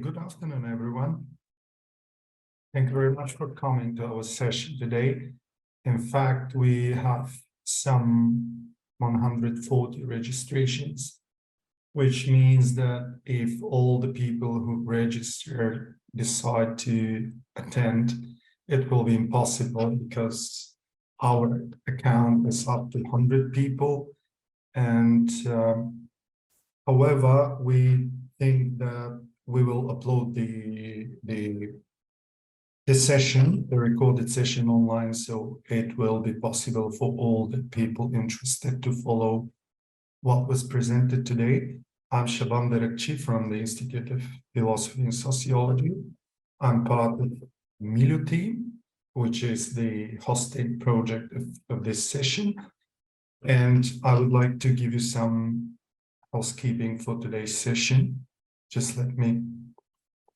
good afternoon, everyone. Thank you very much for coming to our session today. In fact, we have some 140 registrations, which means that if all the people who registered decide to attend, it will be impossible because our account is up to 100 people. And however, we think that we will upload the session, the recorded session online, so it will be possible for all the people interested to follow what was presented today. I'm Shaban Darakchi from the Institute of Philosophy and Sociology. I'm part of MILIEU team, which is the hosting project of this session. And I would like to give you some housekeeping for today's session. Just let me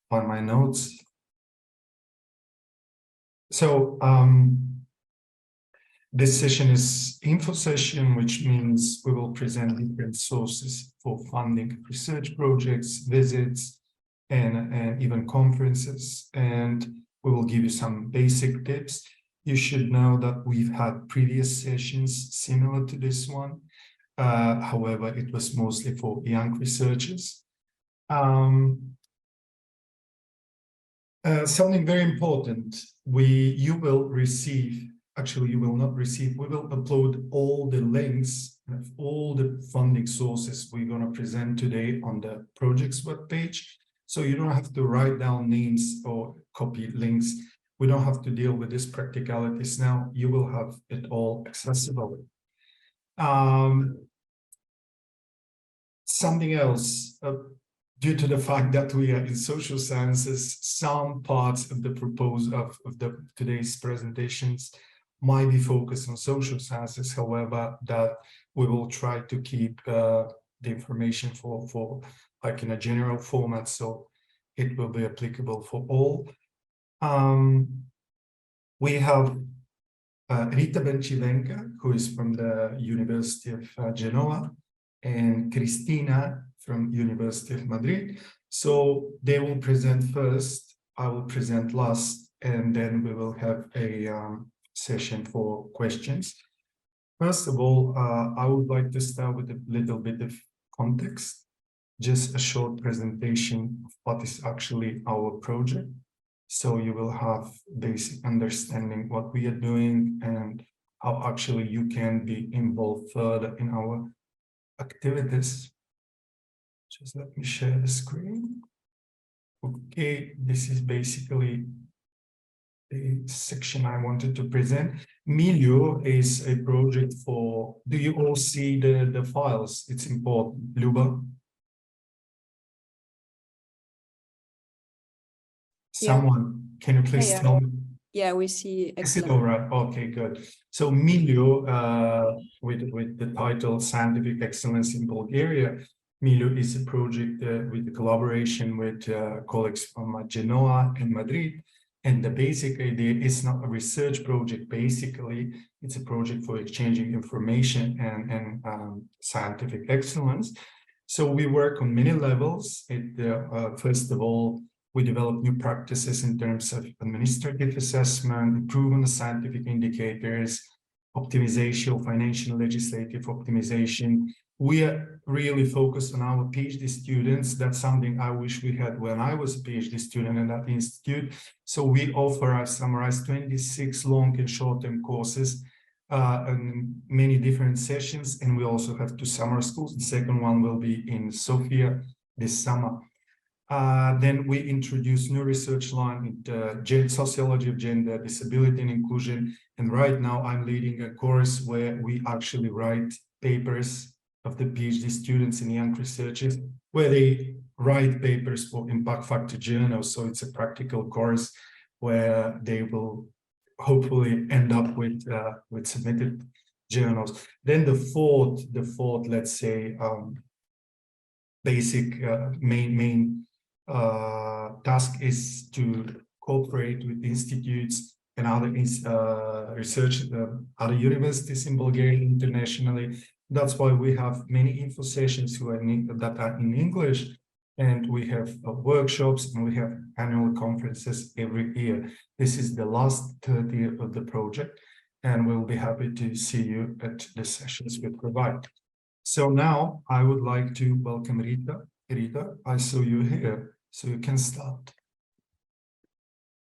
find my notes. So this session is info session, which means we will present different sources for funding research projects, visits, and even conferences. And we will give you some basic tips. You should know that we've had previous sessions similar to this one. However, it was mostly for young researchers. Something very important, you will receive, actually you will not receive, we will upload all the links of all the funding sources we're going to present today on the project's webpage. So you don't have to write down names or copy links. We don't have to deal with these practicalities now. You will have it all accessible. Something else, due to the fact that we are in social sciences, some parts of the today's presentations might be focused on social sciences. However, that we will try to keep the information for like in a general format, so it will be applicable for all. We have Rita Benchivenga, who is from the University of Genoa, and Cristina from University of Madrid. So they will present first, I will present last, and then we will have a session for questions. First of all, I would like to start with a little bit of context, just a short presentation of what is actually our project. So you will have basic understanding what we are doing and how actually you can be involved further in our activities. Just let me share the screen. Okay, this is basically the section I wanted to present. MILIEU is a project for, do you all see the files? It's important. Luba? Someone, can you please tell me? Yeah, we see. Is it all right? Okay, good. So MILIEU, with the title Scientific Excellence in Bulgaria, MILIEU is a project with the collaboration with colleagues from Genoa and Madrid. And the basic idea is not a research project. Basically, it's a project for exchanging information and scientific excellence. So we work on many levels. First of all, we develop new practices in terms of administrative assessment, improvement of scientific indicators, optimization, financial legislative optimization. We are really focused on our PhD students. That's something I wish we had when I was a PhD student in that institute. So we offer, I've summarized 26 long and short-term courses and many different sessions. And we also have 2 summer schools. The second one will be in Sofia this summer. Then we introduce new research line in sociology of gender, disability and inclusion. And right now I'm leading a course where we actually write papers of the PhD students and young researchers, where they write papers for impact factor journals. So it's a practical course where they will hopefully end up with submitted journals. Then the fourth, let's say, basic main task is to cooperate with institutes and other research, other universities in Bulgaria internationally. That's why we have many info sessions that are in English, And we have workshops and we have annual conferences every year. This is the last third year of the project, and we'll be happy to see you at the sessions we provide. So now I would like to welcome Rita. Rita, I saw you here, so you can start.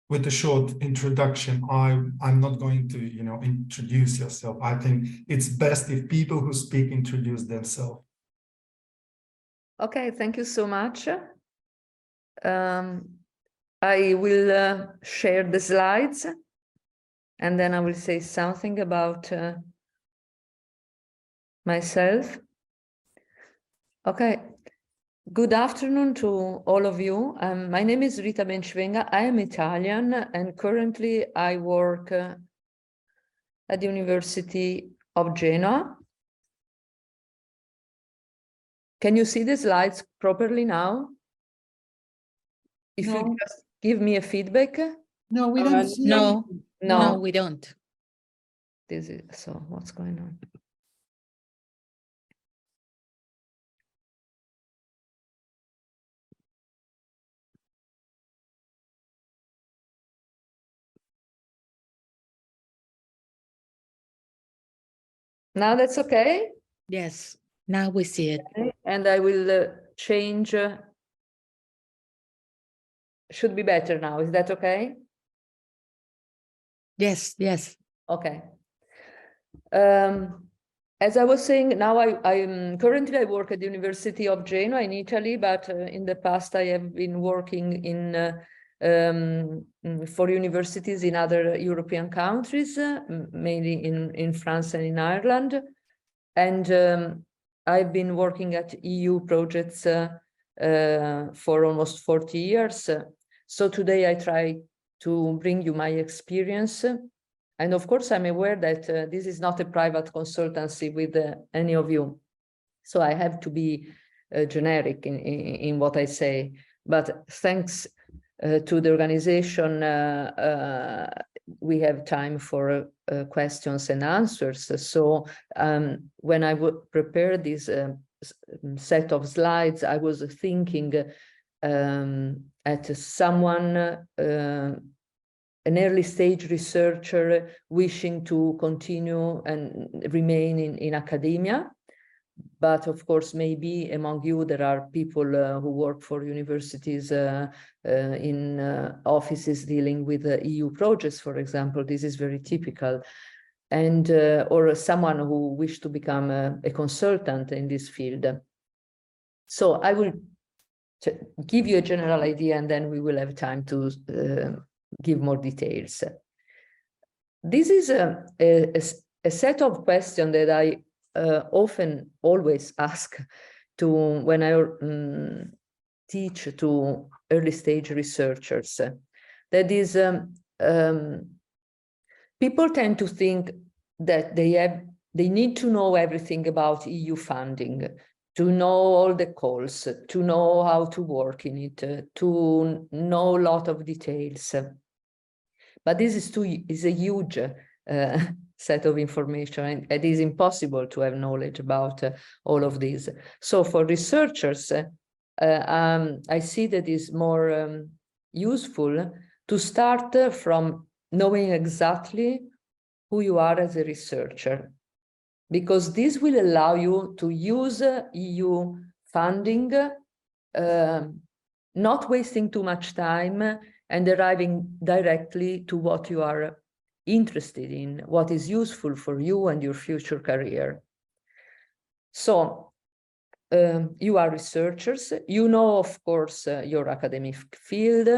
With a short introduction, I'm not going to, introduce yourself. I think it's best if people who speak introduce themselves. Okay, thank you so much. I will share the slides, and then I will say something about myself. Okay. Good afternoon to all of you. My name is Rita Benchivenga. I am Italian, and currently I work at the University of Genoa. Can you see the slides properly now? If you just give me a feedback. No, we don't see no, anything. no, we don't. This is so what's going on? Now that's okay? Yes, now we see it. Okay. And I will change. Should be better now. Is that okay? Yes, yes. Okay. As I was saying, now I'm currently I work at the University of Genoa in Italy, but in the past I have been working in for universities in other European countries, mainly in France and in Ireland. And I've been working at EU projects for almost 40 years. So today I try to bring you my experience. And of course, I'm aware that this is not a private consultancy with any of you. So I have to be generic in what I say. But thanks to the organization, we have time for questions and answers. So when I would prepare this set of slides, I was thinking at someone, an early stage researcher wishing to continue and remain in academia. But of course, maybe among you, there are people who work for universities in offices dealing with EU projects, for example. This is very typical. And or someone who wish to become a consultant in this field. So I will give you a general idea, and then we will have time to give more details. This is a set of questions that I always ask to when I teach to early stage researchers. That is, people tend to think that they need to know everything about EU funding, to know all the calls, to know how to work in it, to know a lot of details. But this is a huge set of information, and it is impossible to have knowledge about all of these. So for researchers, I see that it's more useful to start from knowing exactly who you are as a researcher, because this will allow you to use EU funding, not wasting too much time and arriving directly to what you are interested in, what is useful for you and your future career. So you are researchers, you know, of course, your academic field,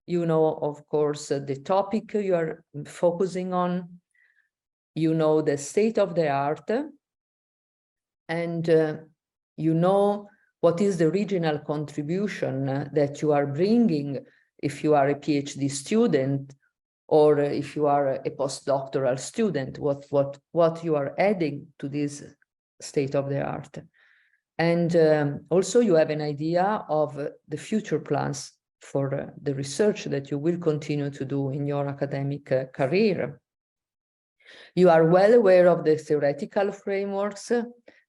you know, of course, the topic you are focusing on, you know the state of the art, and you know what is the regional contribution that you are bringing if you are a PhD student, or if you are a postdoctoral student, what you are adding to this state of the art. And also you have an idea of the future plans for the research that you will continue to do in your academic career. You are well aware of the theoretical frameworks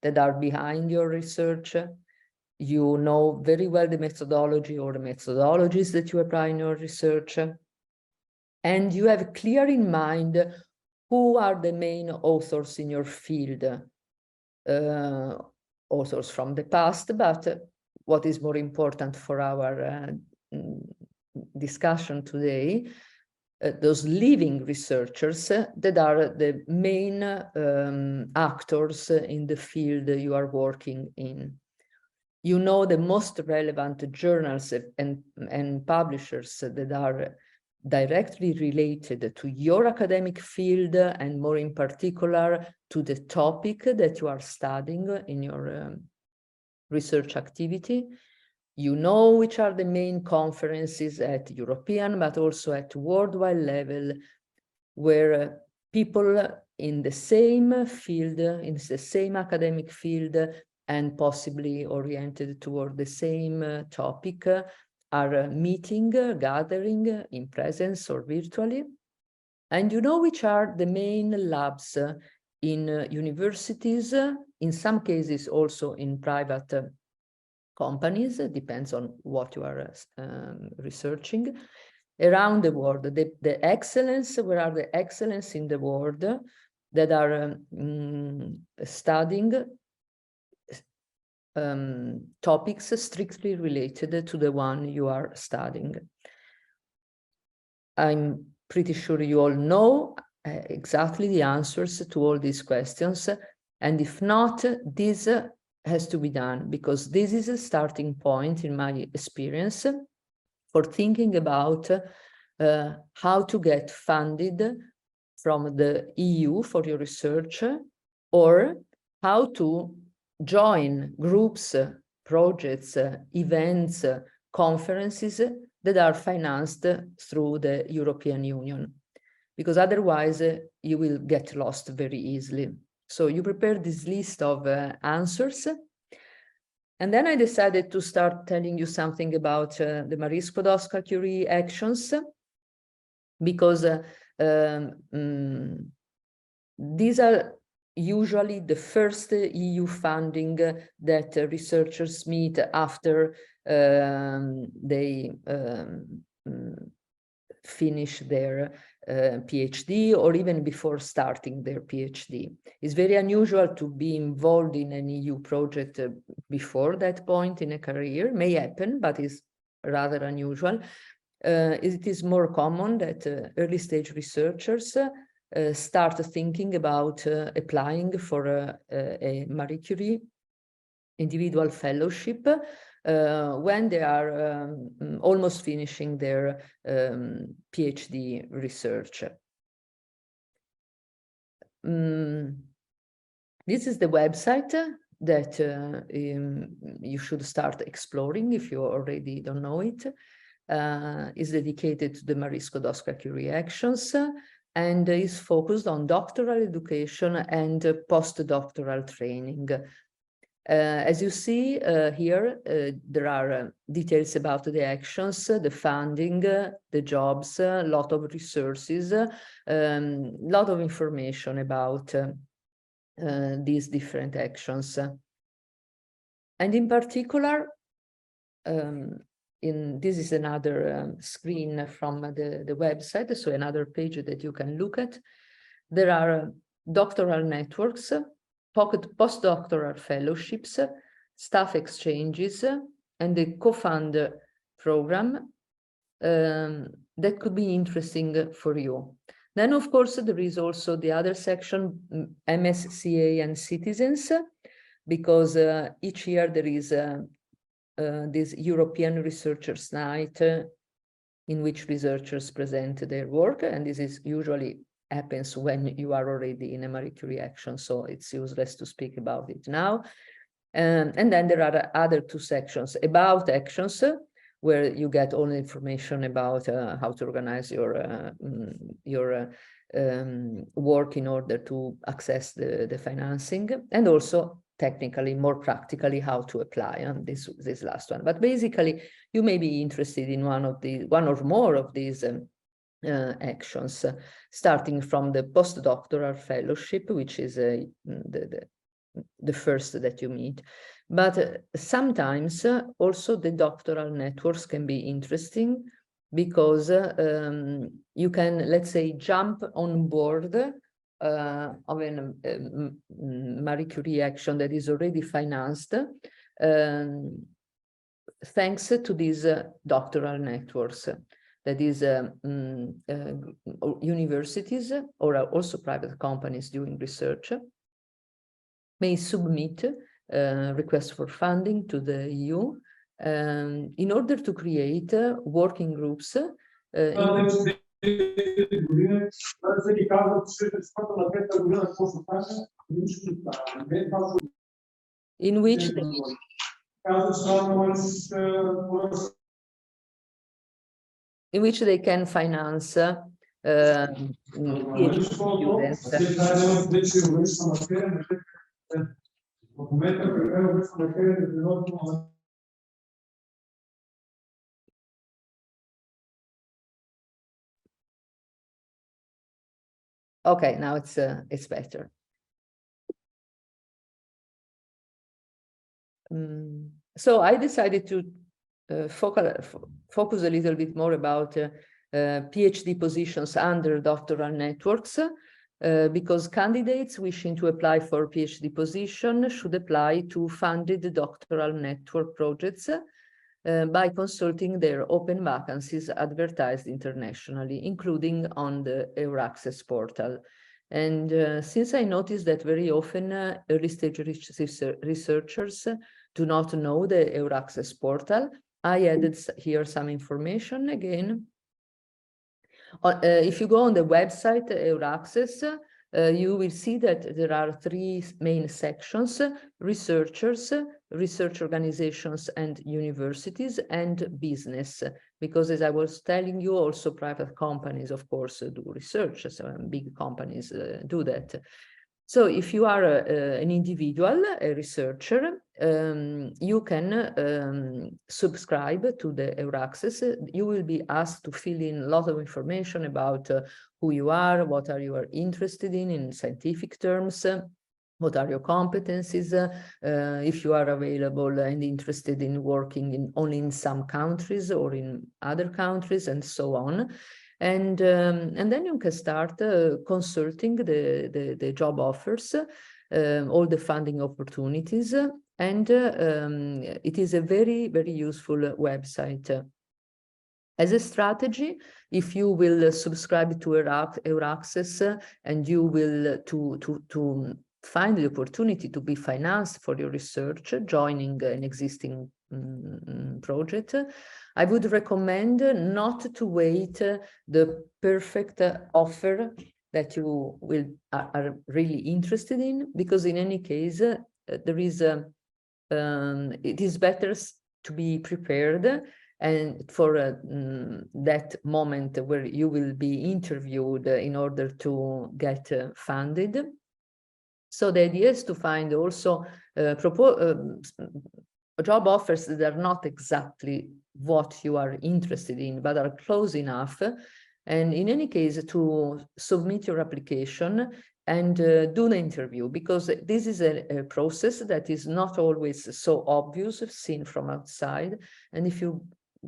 that are behind your research. you know very well the methodology or the methodologies that you apply in your research, and you have clear in mind who are the main authors in your field, authors from the past, but what is more important for our discussion today, those living researchers that are the main actors in the field you are working in. You know the most relevant journals and publishers that are directly related to your academic field, and more in particular to the topic that you are studying in your research activity. You know which are the main conferences at European, but also at worldwide level, where people in the same field, in the same academic field, and possibly oriented toward the same topic, are meeting, gathering in presence or virtually. And you know which are the main labs in universities, in some cases also in private companies, depends on what you are researching, around the world. The excellence, where are the excellence in the world that are studying topics strictly related to the one you are studying. I'm pretty sure you all know exactly the answers to all these questions. And if not, this has to be done, because this is a starting point, in my experience, for thinking about how to get funded from the EU for your research, or how to join groups, projects, events, conferences that are financed through the European Union, because otherwise you will get lost very easily. So you prepare this list of answers, and then I decided to start telling you something about the Marie Skłodowska-Curie actions, because these are usually the first EU funding that researchers meet after they finish their PhD, or even before starting their PhD. It's very unusual to be involved in an EU project before that point in a career. May happen, but is rather unusual. It is more common that early stage researchers start thinking about applying for a Marie Curie individual fellowship when they are almost finishing their PhD research. This is the website that you should start exploring if you already don't know it. Is dedicated to the Marie Skłodowska-Curie actions, and is focused on doctoral education and postdoctoral training. As you see here, there are details about the actions, the funding, the jobs, a lot of resources, a lot of information about these different actions. And in particular, this is another screen from the website, so another page that you can look at. There are doctoral networks, postdoctoral fellowships, staff exchanges, and the co-fund program that could be interesting for you. Then, of course, there is also the other section, MSCA and citizens, because each year there is this European Researchers' Night in which researchers present their work, and this is usually happens when you are already in a Marie Curie action, so it's useless to speak about it now. And then there are other two sections about actions, where you get all the information about how to organize your work in order to access the financing, and also technically, more practically, how to apply on this last one. But basically, you may be interested in one or more of these actions, starting from the postdoctoral fellowship, which is the the first that you meet. But sometimes also the doctoral networks can be interesting because you can, let's say, jump on board of a Marie Curie action that is already financed thanks to these doctoral networks. That is universities or also private companies doing research may submit requests for funding to the EU in order to create working groups in which they can finance PhD students. Okay, now it's better. So I decided to focus a little bit more about PhD positions under doctoral networks, because candidates wishing to apply for PhD position should apply to funded doctoral network projects by consulting their open vacancies advertised internationally, including on the EURACCESS portal. And since I noticed that very often early stage researchers do not know the EURACCESS portal, I added here some information again. If you go on the website EURACCESS, you will see that there are 3 main sections: researchers, research organizations and universities, and business. Because as I was telling you, also private companies, of course, do research, so big companies do that. So if you are an individual, a researcher, you can subscribe to the EURACCESS. You will be asked to fill in a lot of information about who you are, what are you interested in scientific terms, what are your competencies, if you are available and interested in working only in some countries or in other countries, and so on. And then you can start consulting the job offers, all the funding opportunities, and it is a very, very useful website. As a strategy, if you will subscribe to EURACCESS and you will to find the opportunity to be financed for your research, joining an existing project, I would recommend not to wait the perfect offer that you are really interested in, because in any case, there is it is better to be prepared and for that moment where you will be interviewed in order to get funded. So the idea is to find also job offers that are not exactly what you are interested in, but are close enough. And in any case, to submit your application and do the interview, because this is a process that is not always so obvious seen from outside. And if you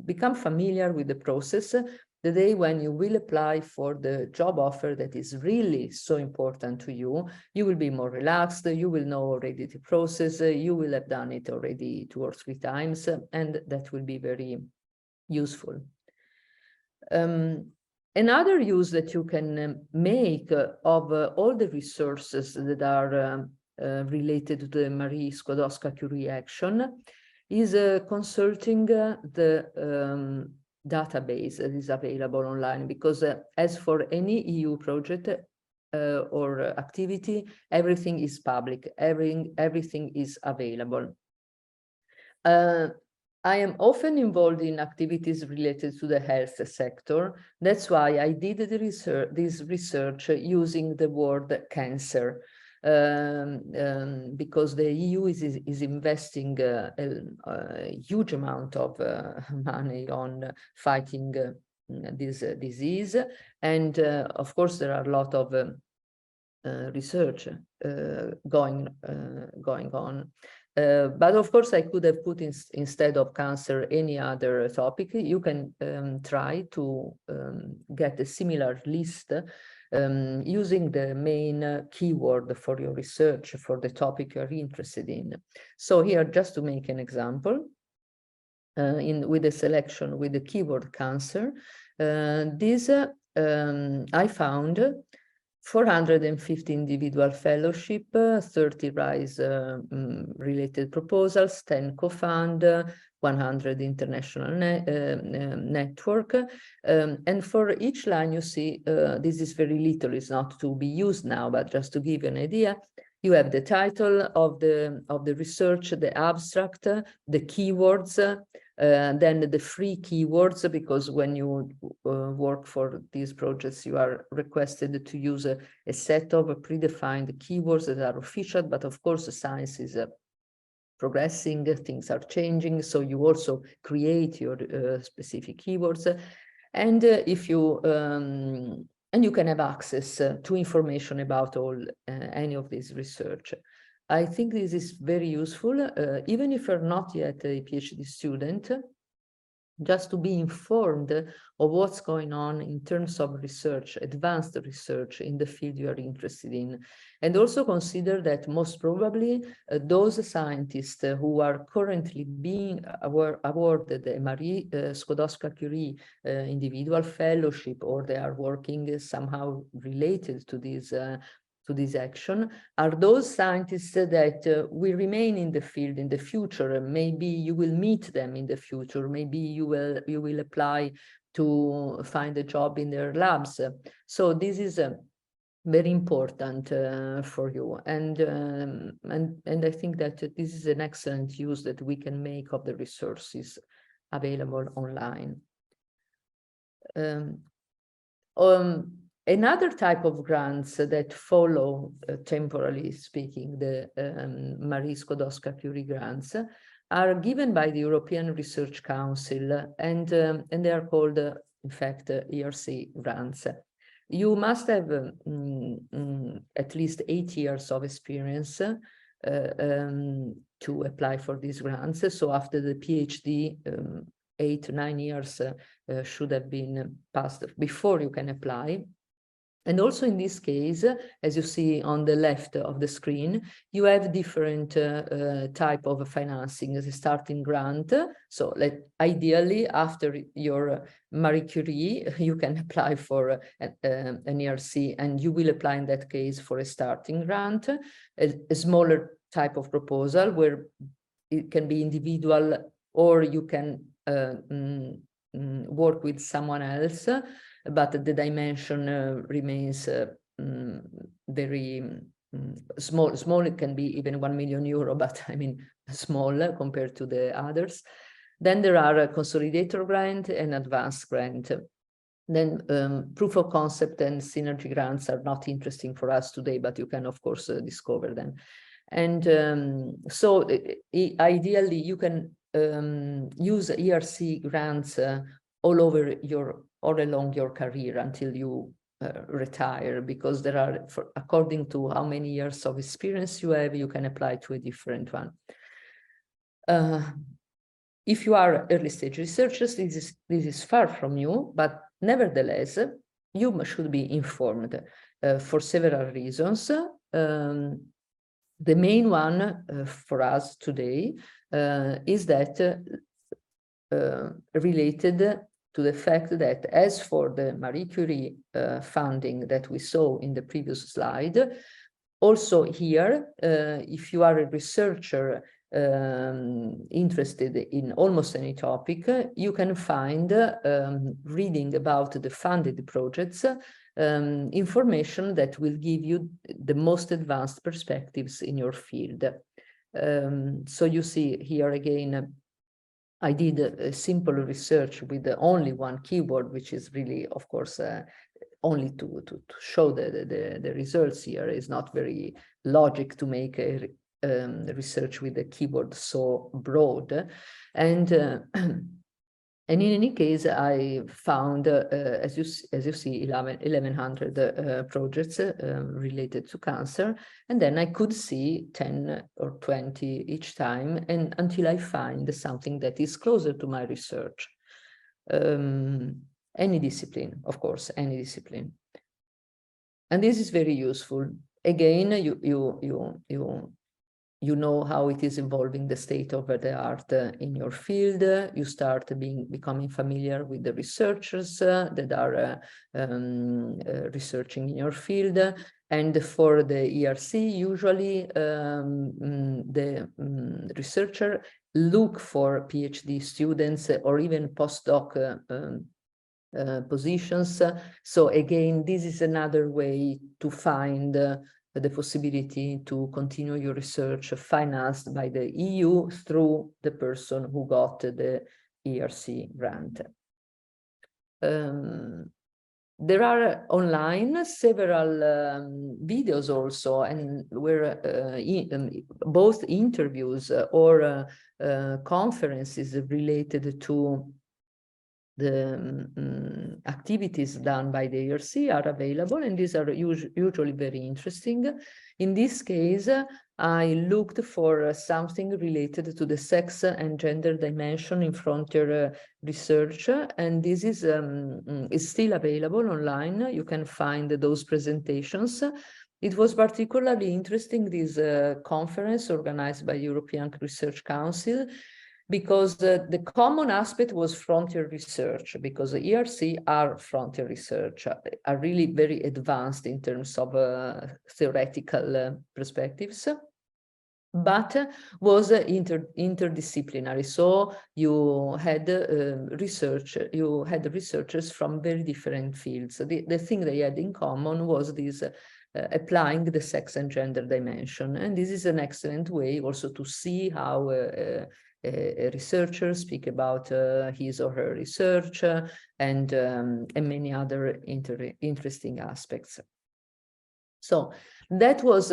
become familiar with the process, the day when you will apply for the job offer that is really so important to you, you will be more relaxed, you will know already the process, you will have done it already 2 or 3 times, and that will be very useful. Another use that you can make of all the resources that are related to the Marie Skłodowska-Curie action is consulting the database that is available online, because as for any EU project or activity, everything is public, everything is available. I am often involved in activities related to the health sector. That's why I did this research using the word cancer. Because the EU is investing a huge amount of money on fighting this disease. And of course, there are a lot of research going on. But of course, I could have put instead of cancer any other topic. You can try to get a similar list using the main keyword for your research for the topic you're interested in. So here, just to make an example, with the selection with the keyword cancer, I found 450 individual fellowship, 30 RISE related proposals, 10 co-fund, 100 international network. And for each line, you see, this is very little, it's not to be used now, but just to give you an idea, you have the title of the research, the abstract, the keywords, then the free keywords, because when you work for these projects, you are requested to use a set of predefined keywords that are official, but of course, science is progressing, things are changing, so you also create your specific keywords. And if you and you can have access to information about any of this research. I think this is very useful, even if you're not yet a PhD student, just to be informed of what's going on in terms of research, advanced research in the field you are interested in. And also consider that most probably those scientists who are currently being awarded the Marie Skłodowska-Curie individual fellowship, or they are working somehow related to this action, are those scientists that will remain in the field in the future. Maybe you will meet them in the future. Maybe you will apply to find a job in their labs. So this is very important for you. And I think that this is an excellent use that we can make of the resources available online. Another type of grants that follow, temporally speaking, the Marie Skłodowska-Curie grants are given by the European Research Council, and they are called, in fact, ERC grants. You must have at least 8 years of experience to apply for these grants. So after the PhD, 8 to 9 years should have been passed before you can apply. And also in this case, as you see on the left of the screen, you have different type of financing as a starting grant. So ideally, after your Marie Curie, you can apply for an ERC, and you will apply in that case for a starting grant, a smaller type of proposal where it can be individual, or you can work with someone else, but the dimension remains very small. Small, it can be even 1 million euro, but I mean small compared to the others. Then there are a consolidator grant and advanced grant. Then proof of concept and synergy grants are not interesting for us today, but you can of course discover them. And so ideally you can use ERC grants all along your career until you retire, because there are, according to how many years of experience you have, you can apply to a different one. If you are early stage researchers, this is far from you, but nevertheless, you should be informed for several reasons. The main one for us today is that related to the fact that, as for the Marie Curie funding that we saw in the previous slide, also here, if you are a researcher interested in almost any topic, you can find, reading about the funded projects, information that will give you the most advanced perspectives in your field. So you see here again, I did a simple research with only one keyword, which is really, of course, only to show the results here. Is not very logic to make a research with a keyword so broad. And And in any case, I found, as you see, 1,100 projects related to cancer, and then I could see 10 or 20 each time, and until I find something that is closer to my research. Any discipline, of course, any discipline. And this is very useful. Again, you know how it is involving the state of the art in your field. You start becoming familiar with the researchers that are researching in your field. And for the ERC, usually the researcher look for PhD students or even postdoc positions. So again, this is another way to find the possibility to continue your research financed by the EU through the person who got the ERC grant. There are online several videos also, and where both interviews or conferences related to the activities done by the ERC are available, and these are usually very interesting. In this case, I looked for something related to the sex and gender dimension in frontier research, and this is still available online. You can find those presentations. It was particularly interesting, this conference organized by European Research Council, because the common aspect was frontier research, because the ERC are frontier research, are really very advanced in terms of theoretical perspectives, but was interdisciplinary. So you had researchers from very different fields. The thing they had in common was this applying the sex and gender dimension. And this is an excellent way also to see how a researcher speak about his or her research and many other interesting aspects. So that was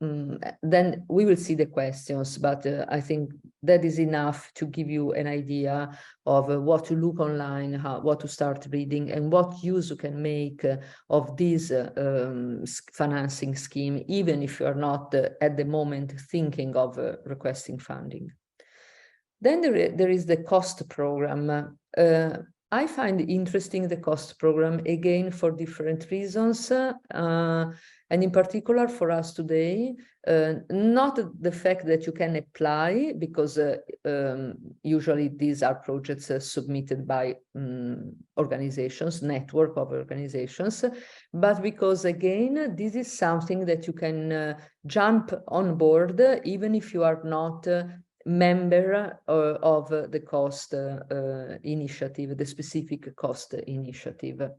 then we will see the questions, but I think that is enough to give you an idea of what to look online, what to start reading, and what use you can make of this financing scheme, even if you are not at the moment thinking of requesting funding. Then there is the COST program. I find interesting the COST program, again, for different reasons. And in particular for us today, not the fact that you can apply, because usually these are projects submitted by organizations, network of organizations, but because again, this is something that you can jump on board, even if you are not member of the COST initiative, the specific COST initiative.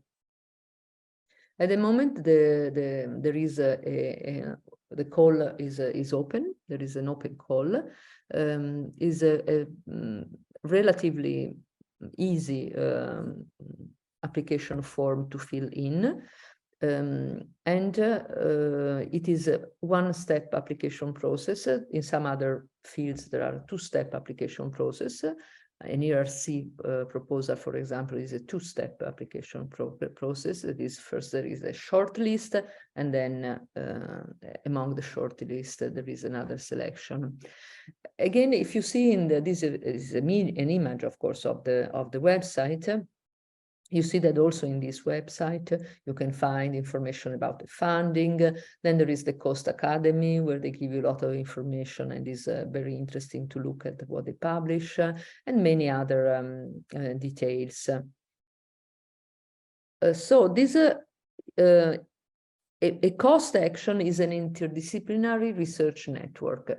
At the moment, there is the call is open. There is an open call. Is a relatively easy application form to fill in, and it is a one-step application process. In some other fields, there are two-step application process. An ERC proposal, for example, is a two-step application process. That is, first there is a short list, and then among the short list, there is another selection. Again, if you see in this is an image, of course, of the website. You see that also in this website, you can find information about the funding. Then there is the COST Academy, where they give you a lot of information, and is very interesting to look at what they publish, and many other details. So this a COST action is an interdisciplinary research network,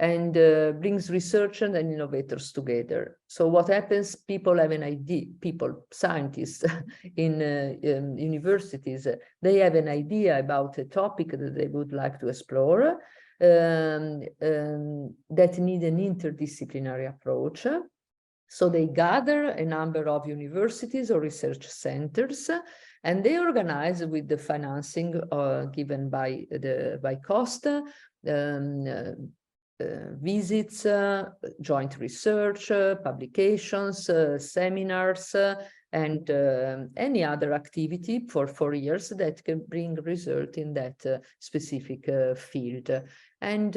and brings researchers and innovators together. So what happens, people have an idea, scientists in universities, they have an idea about a topic that they would like to explore, that need an interdisciplinary approach. So they gather a number of universities or research centers, and they organize with the financing given by COST, visits, joint research, publications, seminars, and any other activity for 4 years that can bring result in that specific field. And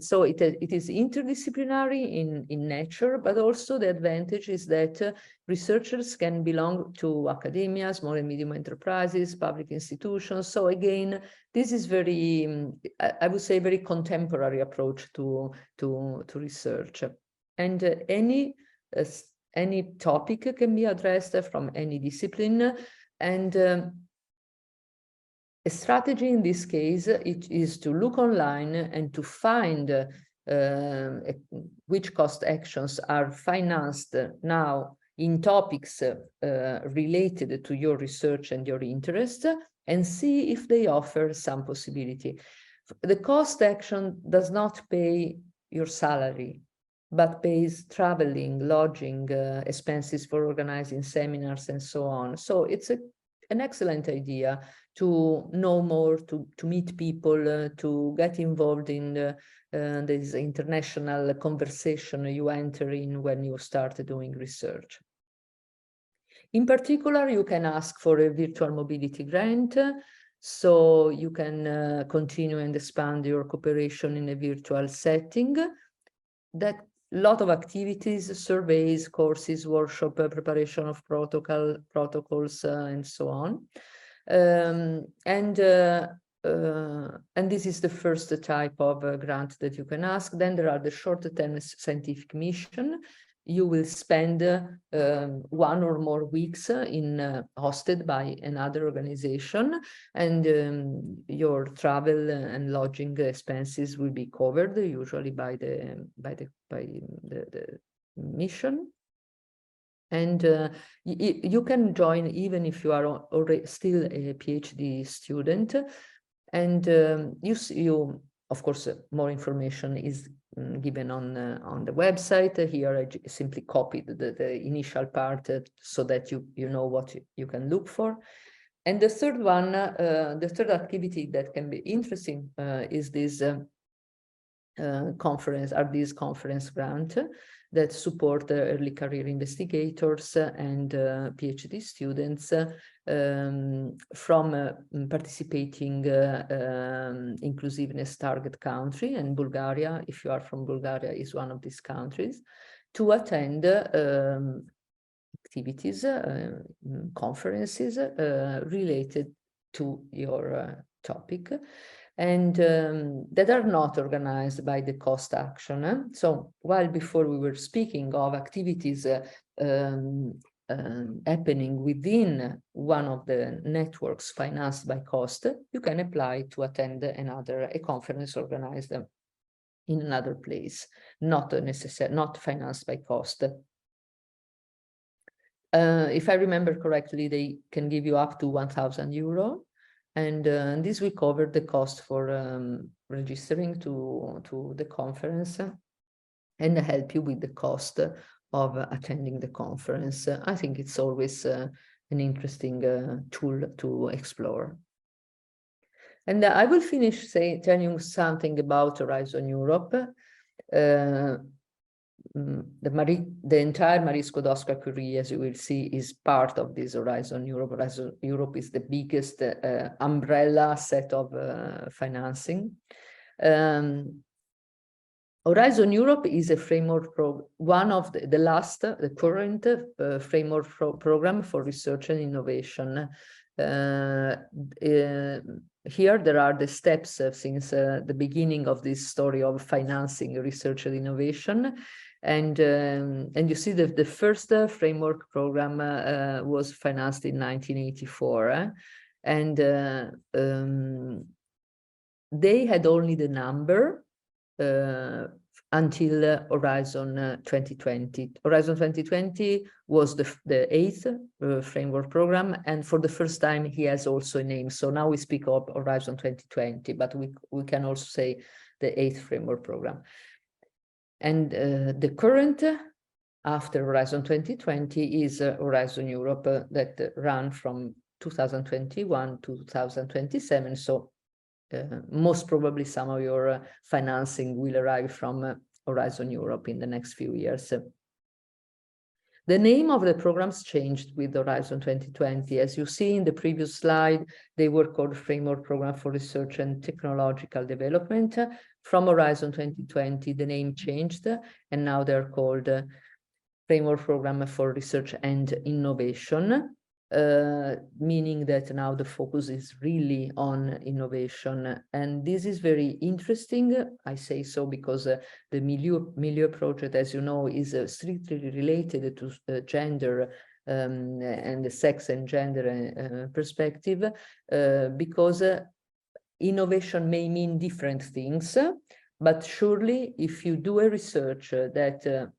so it is interdisciplinary in nature, but also the advantage is that researchers can belong to academia, small and medium enterprises, public institutions. So again, this is very, I would say, very contemporary approach to research. And any topic can be addressed from any discipline. And a strategy in this case, it is to look online and to find which cost actions are financed now in topics related to your research and your interest, and see if they offer some possibility. The cost action does not pay your salary, but pays traveling, lodging, expenses for organizing seminars and so on. So it's an excellent idea to know more, to meet people, to get involved in this international conversation you enter in when you start doing research. In particular, you can ask for a virtual mobility grant, so you can continue and expand your cooperation in a virtual setting. That lot of activities, surveys, courses, workshop, preparation of protocols, and so on. And this is the first type of grant that you can ask. Then there are the short-term scientific mission. You will spend 1 or more weeks hosted by another organization, and your travel and lodging expenses will be covered usually by the mission. And you can join even if you are already still a PhD student. And you of course, more information is given on the website. Here I simply copied the initial part so that you know what you can look for. And the third one, the third activity that can be interesting is this conference grant that support early career investigators and PhD students from participating inclusiveness target country, and Bulgaria, if you are from Bulgaria, is one of these countries, to attend activities, conferences related to your topic, and that are not organized by the cost action. So while before we were speaking of activities happening within one of the networks financed by cost, you can apply to attend a conference organized in another place, not financed by cost. If I remember correctly, they can give you up to 1,000 euro. And this will cover the cost for registering to the conference and help you with the cost of attending the conference. I think it's always an interesting tool to explore. And I will finish telling you something about Horizon Europe. The entire Marie Skłodowska-Curie, as you will see, is part of this Horizon Europe. Horizon Europe is the biggest umbrella set of financing. Horizon Europe is a framework one of the current framework program for research and innovation. Here there are the steps since the beginning of this story of financing research and innovation. And you see that the first framework program was financed in 1984, and they had only the number until Horizon 2020. Horizon 2020 was the 8th framework program, and for the first time he has also a name. So now we speak of Horizon 2020, but we can also say the 8th framework program. And the current, after Horizon 2020, is Horizon Europe that run from 2021 to 2027. So most probably some of your financing will arrive from Horizon Europe in the next few years. The name of the programs changed with Horizon 2020. As you see in the previous slide, they were called Framework Program for Research and Technological Development. From Horizon 2020, the name changed, and now they're called Framework Program for Research and Innovation, meaning that now the focus is really on innovation. And this is very interesting. I say so because the MILIEU project, as you know, is strictly related to gender and the sex and gender perspective, because innovation may mean different things, but surely if you do a research that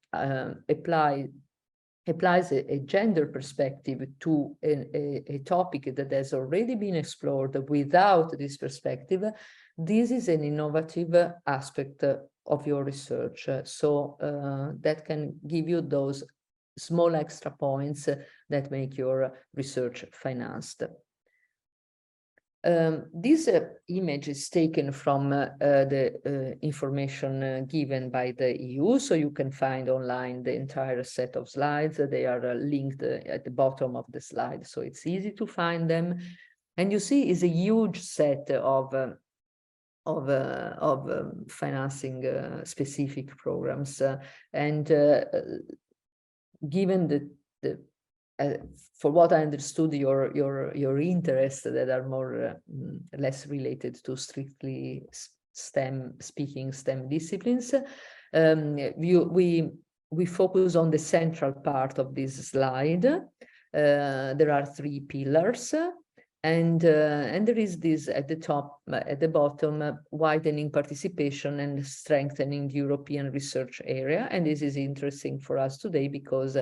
applies a gender perspective to a topic that has already been explored without this perspective, this is an innovative aspect of your research. So that can give you those small extra points that make your research financed. This image is taken from the information given by the EU, so you can find online the entire set of slides. They are linked at the bottom of the slide, so it's easy to find them. And you see is a huge set of financing specific programs, and given for what I understood, your interests that are more less related to strictly STEM disciplines, we focus on the central part of this slide. There are 3 pillars, and there is this at the top, at the bottom, widening participation and strengthening the European research area. And this is interesting for us today because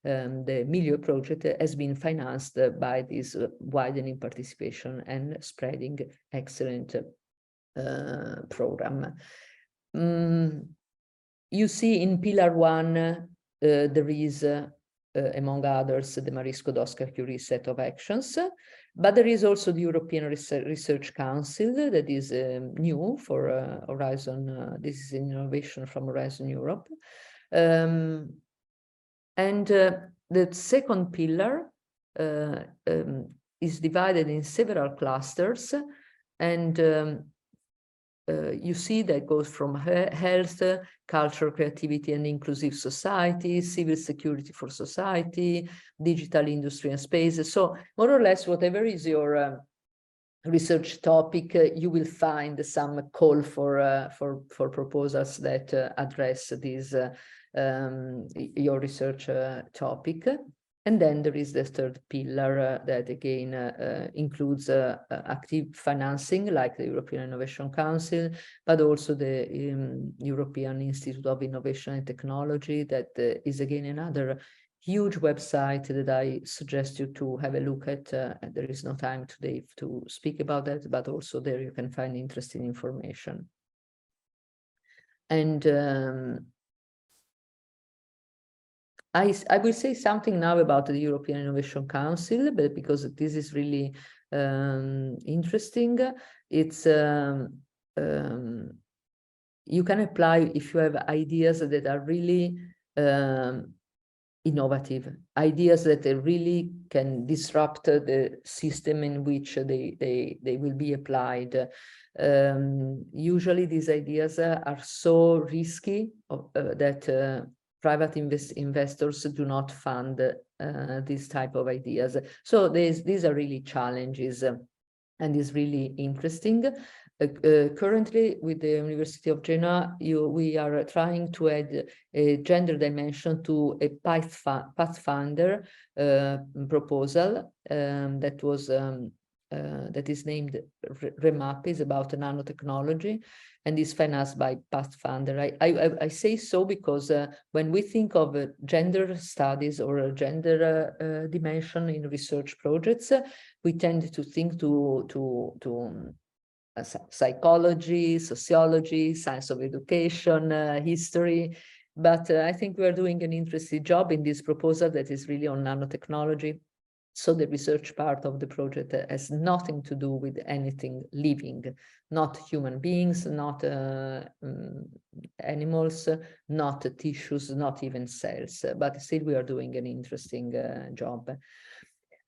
the MILIEU project has been financed by this widening participation and spreading excellent program. You see in Pillar 1, there is, among others, the Marie Skłodowska-Curie set of actions, but there is also the European Research Council that is new for Horizon. This is an innovation from Horizon Europe. And the second pillar is divided in several clusters, and you see that goes from health, culture, creativity and inclusive society, civil security for society, digital industry and space. So more or less, whatever is your research topic, you will find some call for proposals that address these your research topic. And then there is the third pillar that again includes active financing like the European Innovation Council, but also the European Institute of Innovation and Technology, that is again another huge website that I suggest you to have a look at. There is no time today to speak about that, but also there you can find interesting information. And I will say something now about the European Innovation Council, but because this is really interesting. It's you can apply if you have ideas that are really innovative, ideas that really can disrupt the system in which they will be applied. Usually these ideas are so risky that private investors do not fund this type of ideas. So these are really challenges, and is really interesting. Currently, with the University of Genoa, we are trying to add a gender dimension to a Pathfinder proposal that is named REMAP, is about nanotechnology, and is financed by Pathfinder. I say so because when we think of gender studies or a gender dimension in research projects, we tend to think to psychology, sociology, science of education, history. But I think we are doing an interesting job in this proposal that is really on nanotechnology. So the research part of the project has nothing to do with anything living, not human beings, not animals, not tissues, not even cells, but still we are doing an interesting job.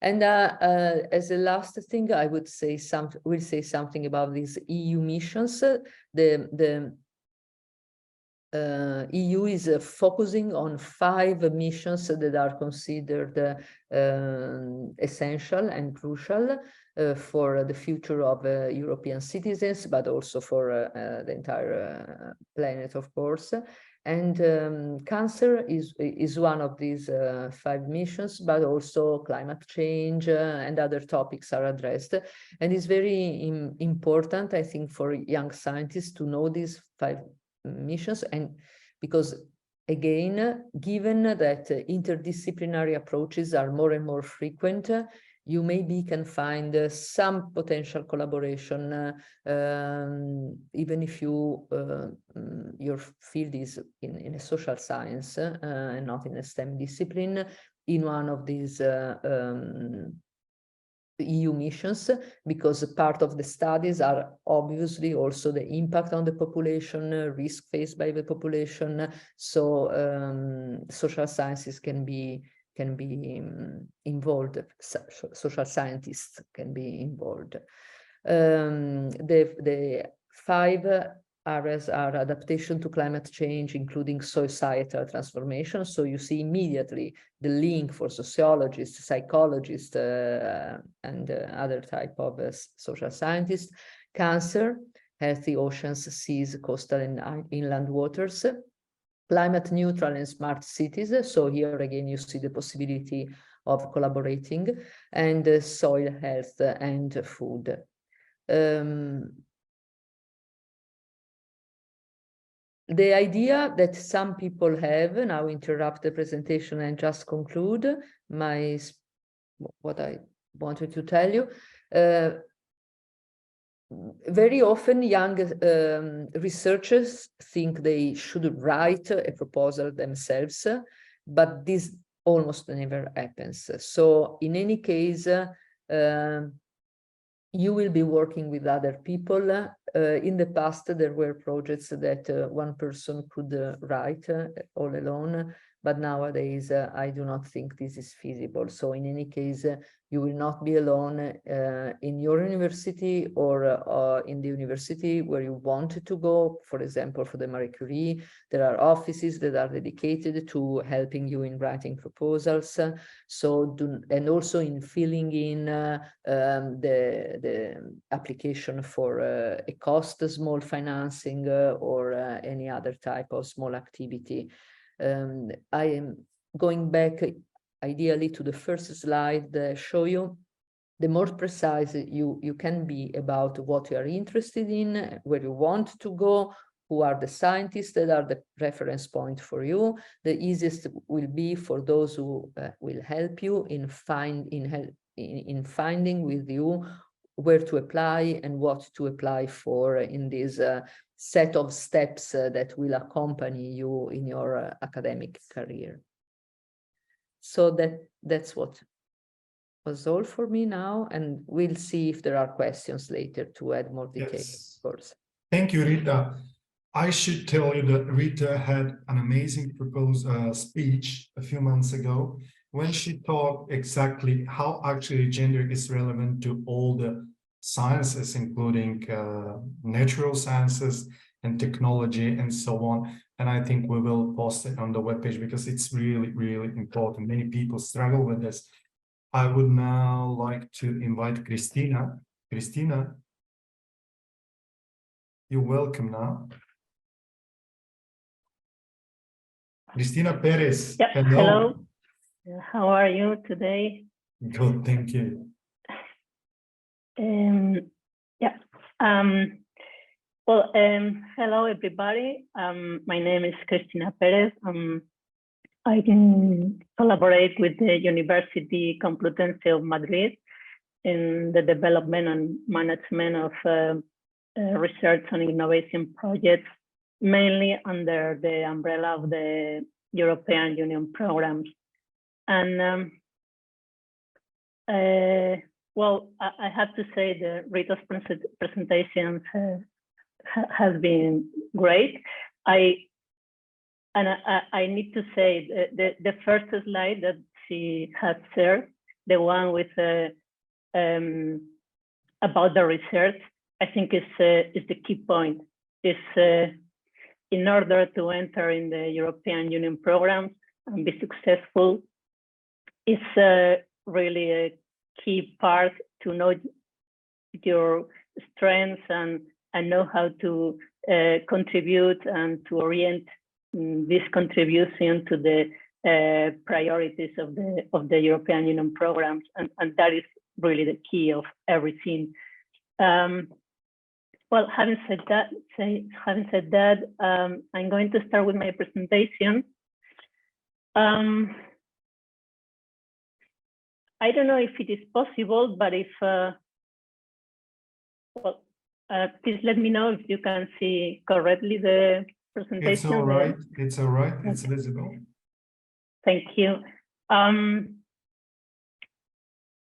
And as a last thing, I would say we'll say something about these EU missions. The EU is focusing on 5 missions that are considered essential and crucial for the future of European citizens, but also for the entire planet, of course. And cancer is one of these 5 missions, but also climate change and other topics are addressed. And it's very important, I think, for young scientists to know these 5 missions, and because again, given that interdisciplinary approaches are more and more frequent, you maybe can find some potential collaboration, even if you your field is in a social science and not in a STEM discipline, in one of these EU missions, because part of the studies are obviously also the impact on the population, risk faced by the population. So social sciences can be involved, social scientists can be involved. The 5 areas are adaptation to climate change, including societal transformation. So you see immediately the link for sociologists, psychologists, and other type of social scientists. Cancer, healthy oceans, seas, coastal and inland waters. Climate neutral and smart cities. So here again, you see the possibility of collaborating, and soil health and food. The idea that some people have, now interrupt the presentation and just conclude what I wanted to tell you. Very often young researchers think they should write a proposal themselves, but this almost never happens. So in any case, you will be working with other people. In the past, there were projects that one person could write all alone, but nowadays I do not think this is feasible. So in any case, you will not be alone in your university or in the university where you want to go. For example, for the Marie Curie, there are offices that are dedicated to helping you in writing proposals. And also in filling in the application for a cost, small financing, or any other type of small activity. I am going back ideally to the first slide that I show you. The more precise you can be about what you are interested in, where you want to go, who are the scientists that are the reference point for you, the easiest will be for those who will help you in finding with you where to apply and what to apply for in this set of steps that will accompany you in your academic career. So that's what was all for me now, and we'll see if there are questions later to add more details, Yes. of course. Thank you, Rita. I should tell you that Rita had an amazing speech a few months ago when she talked exactly how actually gender is relevant to all the sciences, including natural sciences and technology and so on. And I think we will post it on the webpage because it's really, really important. Many people struggle with this. I would now like to invite Cristina. Cristina, you're welcome now. Cristina Perez. Yeah, Hello. How are you today? Good, thank you. Yeah. Hello, everybody. My name is Cristina Perez. I can collaborate with the University Complutense of Madrid in the development and management of research and innovation projects, mainly under the umbrella of the European Union programs. And Well, I have to say the Rita's presentation has been great. I need to say the first slide that she has shared, the one with about the research, I think is the key point. Is in order to enter in the European Union programs and be successful, it's really a key part to know your strengths and know how to contribute and to orient this contribution to the priorities of the European Union programs, and that is really the key of everything. Well, having said that, I'm going to start with my presentation. I don't know if it is possible, but if please let me know if you can see correctly the presentation. It's all right. It's all right. It's visible. Thank you.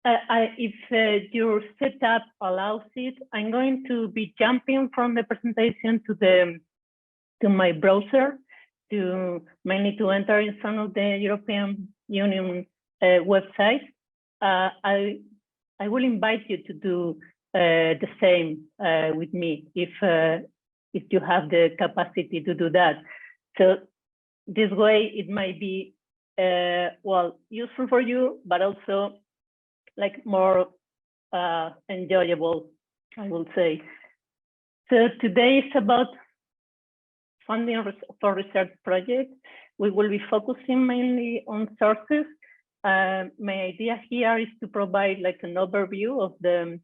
If your setup allows it, I'm going to be jumping from the presentation to my browser, mainly to enter in some of the European Union websites. I will invite you to do the same with me if you have the capacity to do that. So this way it might be well, useful for you, but also like more enjoyable, I will say. So today is about funding for research projects. We will be focusing mainly on sources. My idea here is to provide like an overview of the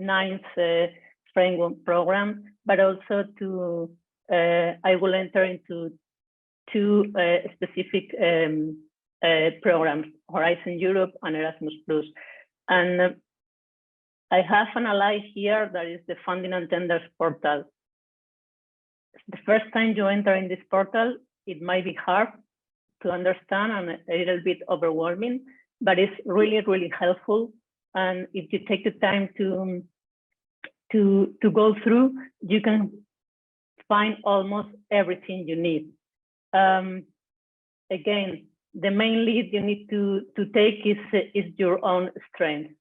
9th framework program, but also to I will enter into 2 specific programs, Horizon Europe and Erasmus+. And I have analyzed here, that is the funding and tenders portal. The first time you enter in this portal, it might be hard to understand and a little bit overwhelming, but it's really, really helpful. And if you take the time to go through, you can find almost everything you need. Again, the main lead you need to take is your own strength.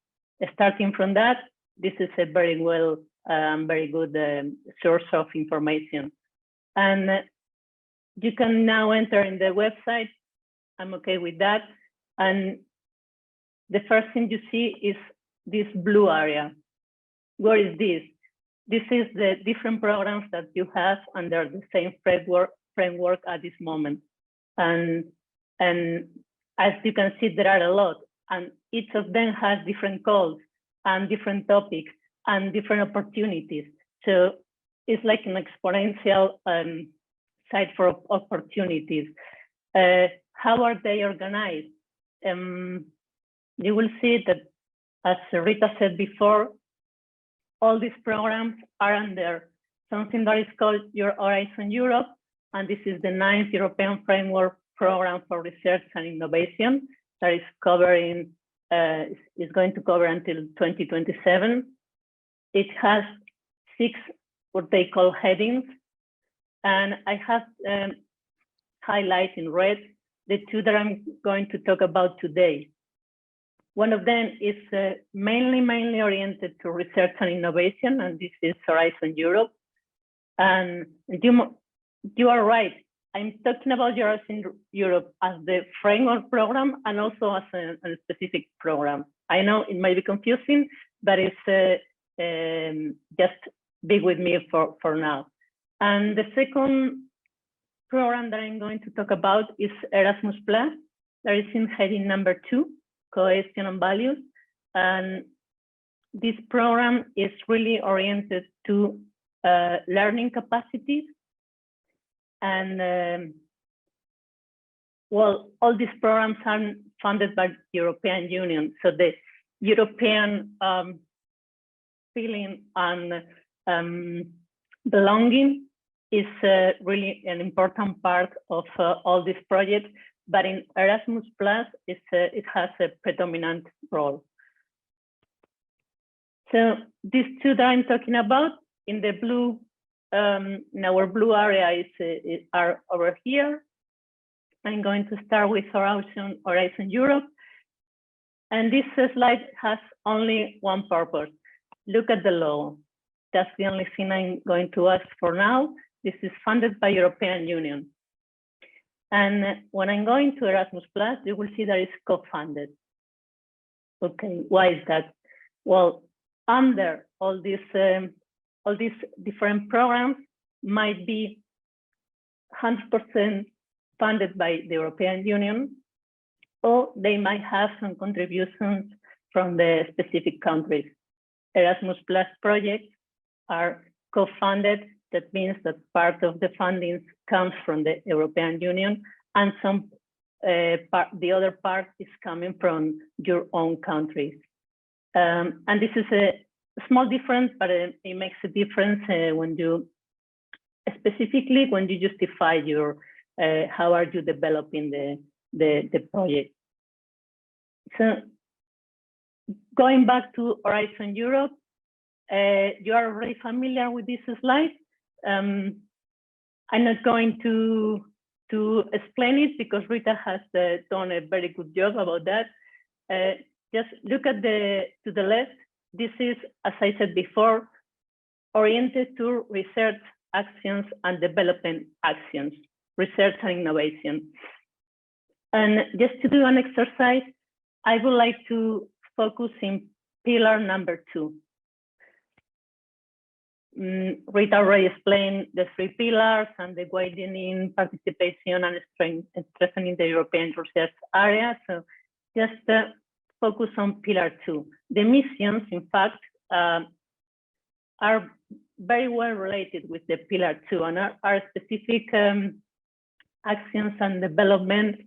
Starting from that, this is a very good source of information. And you can now enter in the website. I'm okay with that. And the first thing you see is this blue area. What is this? This is the different programs that you have under the same framework at this moment. And as you can see, there are a lot, and each of them has different goals and different topics and different opportunities. So it's like an exponential site for opportunities. How are they organized? You will see that, as Rita said before, all these programs are under something that is called your Horizon Europe, and this is the 9th European Framework Program for Research and Innovation that is covering, is going to cover until 2027. It has 6 what they call headings, and I have highlighted in red the 2 that I'm going to talk about today. One of them is mainly oriented to research and innovation, and this is Horizon Europe. And you are right. I'm talking about Horizon Europe as the framework program and also as a specific program. I know it might be confusing, but it's just be with me for now. And the second program that I'm going to talk about is Erasmus+. That is in heading number 2, Cohesion and Values. And this program is really oriented to learning capacities. And well, all these programs are funded by the European Union. So the European feeling and belonging is really an important part of all these projects. but in Erasmus Plus, it has a predominant role. So these two that I'm talking about in the blue, in our blue area are over here. I'm going to start with Horizon Europe. And this slide has only one purpose. Look at the logo. That's the only thing I'm going to ask for now. This is funded by European Union. And when I'm going to Erasmus Plus, you will see that it's co-funded. Okay, why is that? Well, under all these different programs might be 100% funded by the European Union, or they might have some contributions from the specific countries. Erasmus Plus projects are co-funded. That means that part of the funding comes from the European Union, and the other part is coming from your own countries. And this is a small difference, but it makes a difference specifically when you justify how are you developing the project. So going back to Horizon Europe, you are already familiar with this slide. I'm not going to explain it because Rita has done a very good job about that. Just look at to the left. This is, as I said before, oriented to research actions and development actions, research and innovation. And just to do an exercise, I would like to focus in pillar number 2. Rita already explained the 3 pillars and the widening participation and strengthening the European research area. So just focus on pillar 2. The missions, in fact, are very well related with the pillar 2 and are specific actions and development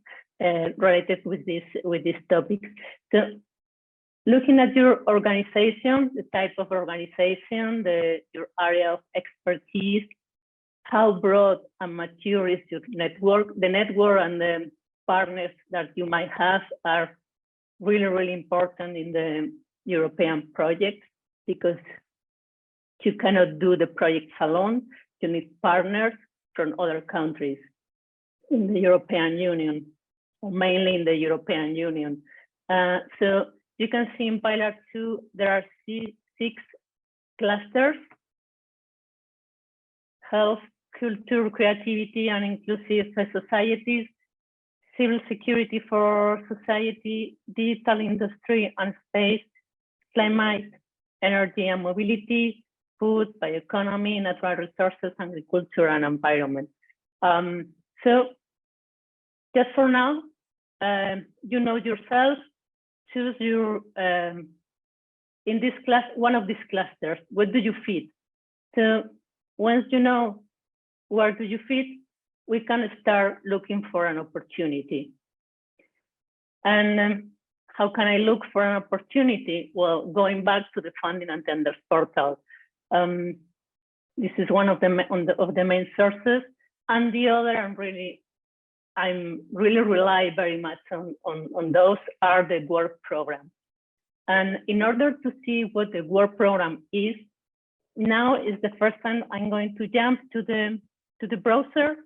related with this topic. So looking at your organization, the type of organization, your area of expertise, how broad and mature is your network, the network and the partners that you might have are really, really important in the European project, because you cannot do the projects alone. You need partners from other countries in the European Union, or mainly in the European Union. So you can see in pillar 2, there are 6 clusters: health, culture, creativity, and inclusive societies, civil security for society, digital industry and space, climate, energy and mobility, food, bioeconomy, natural resources, agriculture, and environment. So just for now, you know yourself, choose your, in this class, one of these clusters, what do you fit? So once you know where do you fit, we can start looking for an opportunity. And how can I look for an opportunity? Well, going back to the funding and tenders portal. This is one of the main sources, and the other I'm really rely very much on those are the work program. And in order to see what the work program is, now is the first time I'm going to jump to the browser.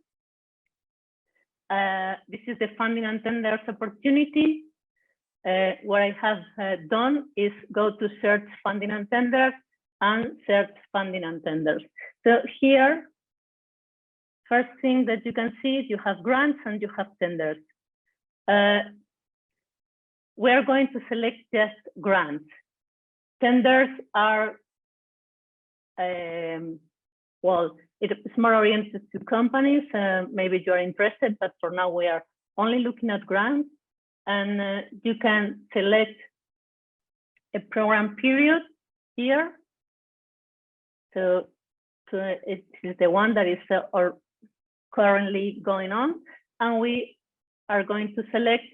This is the funding and tenders opportunity. What I have done is go to search funding and tenders and search funding and tenders. So here, first thing that you can see is you have grants and you have tenders. We're going to select just grants. Tenders are, well, it's more oriented to companies. Maybe you're interested, but for now we are only looking at grants. And you can select a program period here. So it is the one that is currently going on, and we are going to select.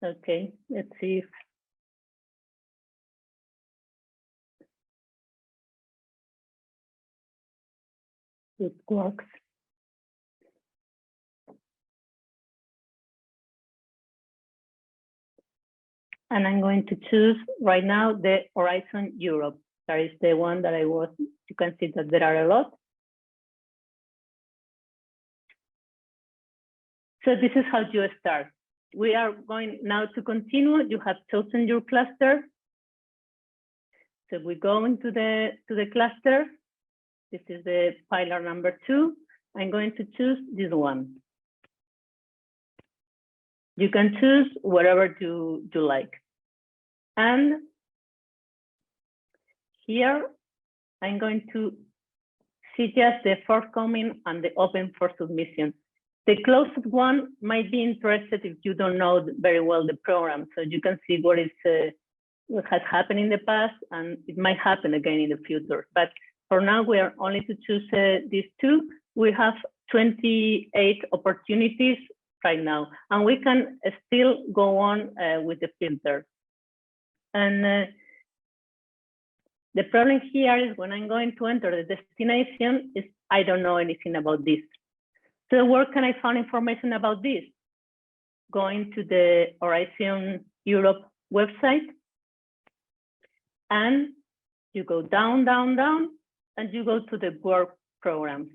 Okay, let's see if it works. And I'm going to choose right now the Horizon Europe. That is the one that I was, you can see that there are a lot. So this is how you start. We are going now to continue. You have chosen your cluster. So we go into the cluster. This is the pillar number 2. I'm going to choose this one. You can choose whatever you like. And here, I'm going to suggest the forthcoming and the open for submission. The closest one might be interested if you don't know very well the program. So you can see what has happened in the past, and it might happen again in the future. But for now, we are only to choose these 2. We have 28 opportunities right now, and we can still go on with the filter. And the problem here is when I'm going to enter the destination is I don't know anything about this. So where can I find information about this? Going to the Horizon Europe website, and you go down, down, down, and you go to the work programs.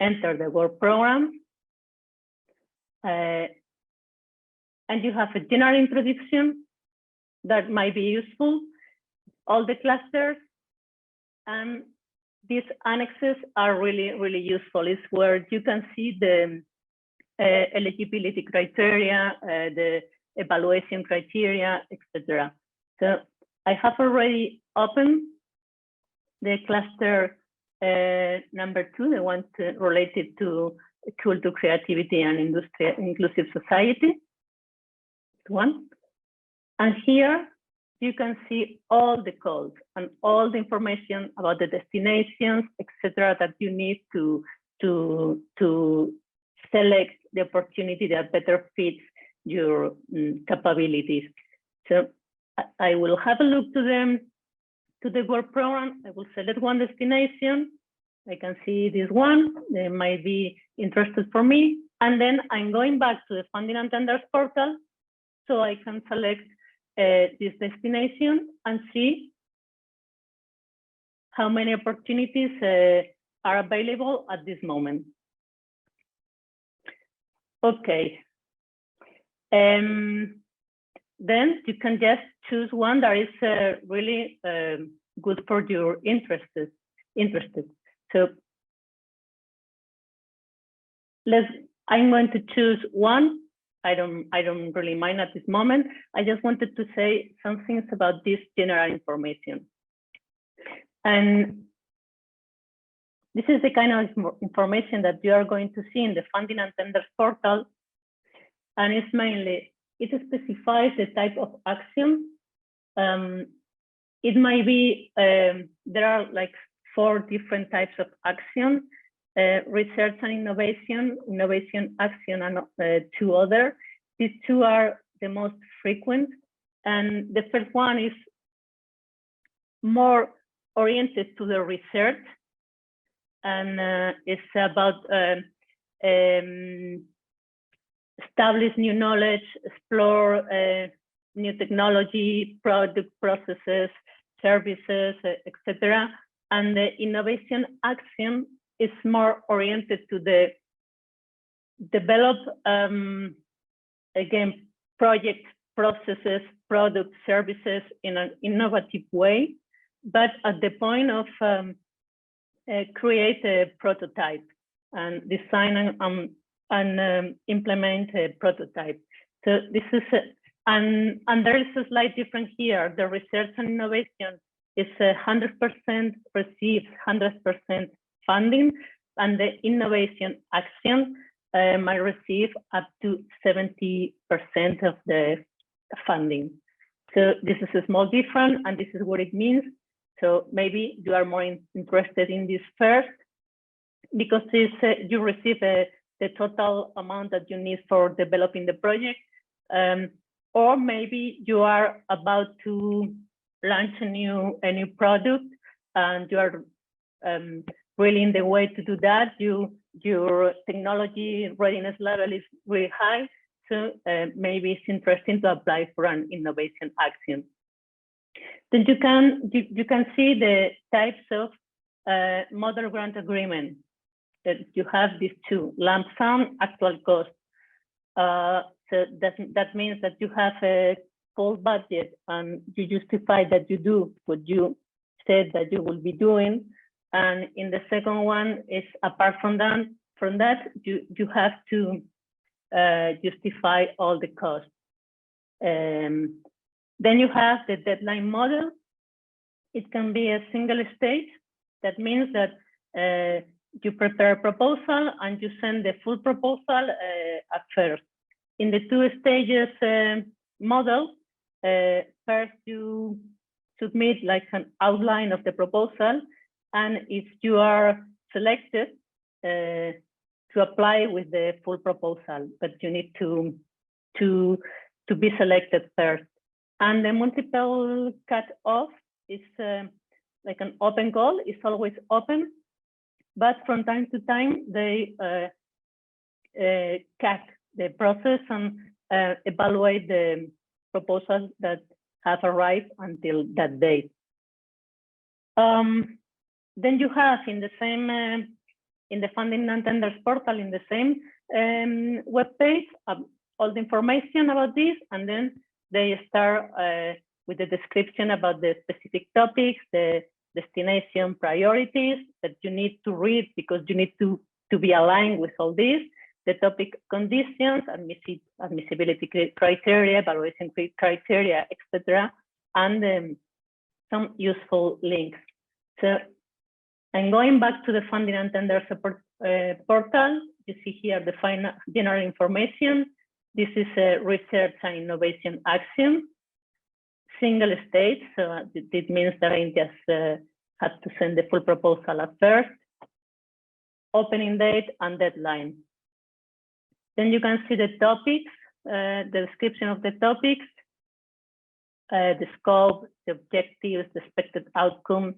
Enter the work program, and you have a general introduction that might be useful, all the clusters, and these annexes are really, really useful. It's where you can see the eligibility criteria, the evaluation criteria, etc. So I have already opened the cluster number 2, the one related to culture, creativity, and industry, inclusive society. One. And here you can see all the codes and all the information about the destinations, etc., that you need to select the opportunity that better fits your capabilities. So I will have a look to the work program. I will select one destination. I can see this one. They might be interested for me. And then I'm going back to the funding and tenders portal, so I can select this destination and see how many opportunities are available at this moment. Okay. Then you can just choose one that is really good for your interested. So I'm going to choose one. I don't really mind at this moment. I just wanted to say some things about this general information. And this is the kind of information that you are going to see in the funding and tenders portal. And it's mainly, it specifies the type of action. It might be, there are like 4 different types of action. Research and innovation, innovation action, and 2 other. These 2 are the most frequent. And the first one is more oriented to the research. And it's about establish new knowledge, explore new technology, product, processes, services, etc. And the innovation action is more oriented to the develop, again, project processes, product services in an innovative way, but at the point of create a prototype and design and implement a prototype. So this is, and there is a slight difference here. The research and innovation is 100% receives 100% funding, and the innovation action might receive up to 70% of the funding. So this is a small difference, and this is what it means. So maybe you are more interested in this first, because this, you receive the total amount that you need for developing the project, or maybe you are about to launch a new product, and you are really in the way to do that. Your technology readiness level is really high, So maybe it's interesting to apply for an innovation action. Then you can see the types of model grant agreement. That you have these two: lump sum, actual cost. So that means that you have a full budget and you justify that you do what you said that you will be doing. And in the second one is, apart from that, you have to justify all the costs. Then you have the deadline model. It can be a single stage. That means that you prepare a proposal and you send the full proposal at first. In the two stages model, first you submit like an outline of the proposal, and if you are selected to apply with the full proposal, but you need to be selected first. And the multiple cut-off is like an open goal. It's always open, but from time to time they cut the process and evaluate the proposals that have arrived until that date. Then you have in the same in the funding and tenders portal, in the same web page, all the information about this, and then they start with the description about the specific topics, the destination priorities that you need to read because you need to be aligned with all this, the topic conditions, admissibility criteria, evaluation criteria, etc., and some useful links. So I'm going back to the funding and tender support portal. You see here the final general information. This is a research and innovation action, single stage. So it means that I just have to send the full proposal at first, opening date and deadline. Then you can see the topics, the description of the topics, the scope, the objectives, the expected outcome,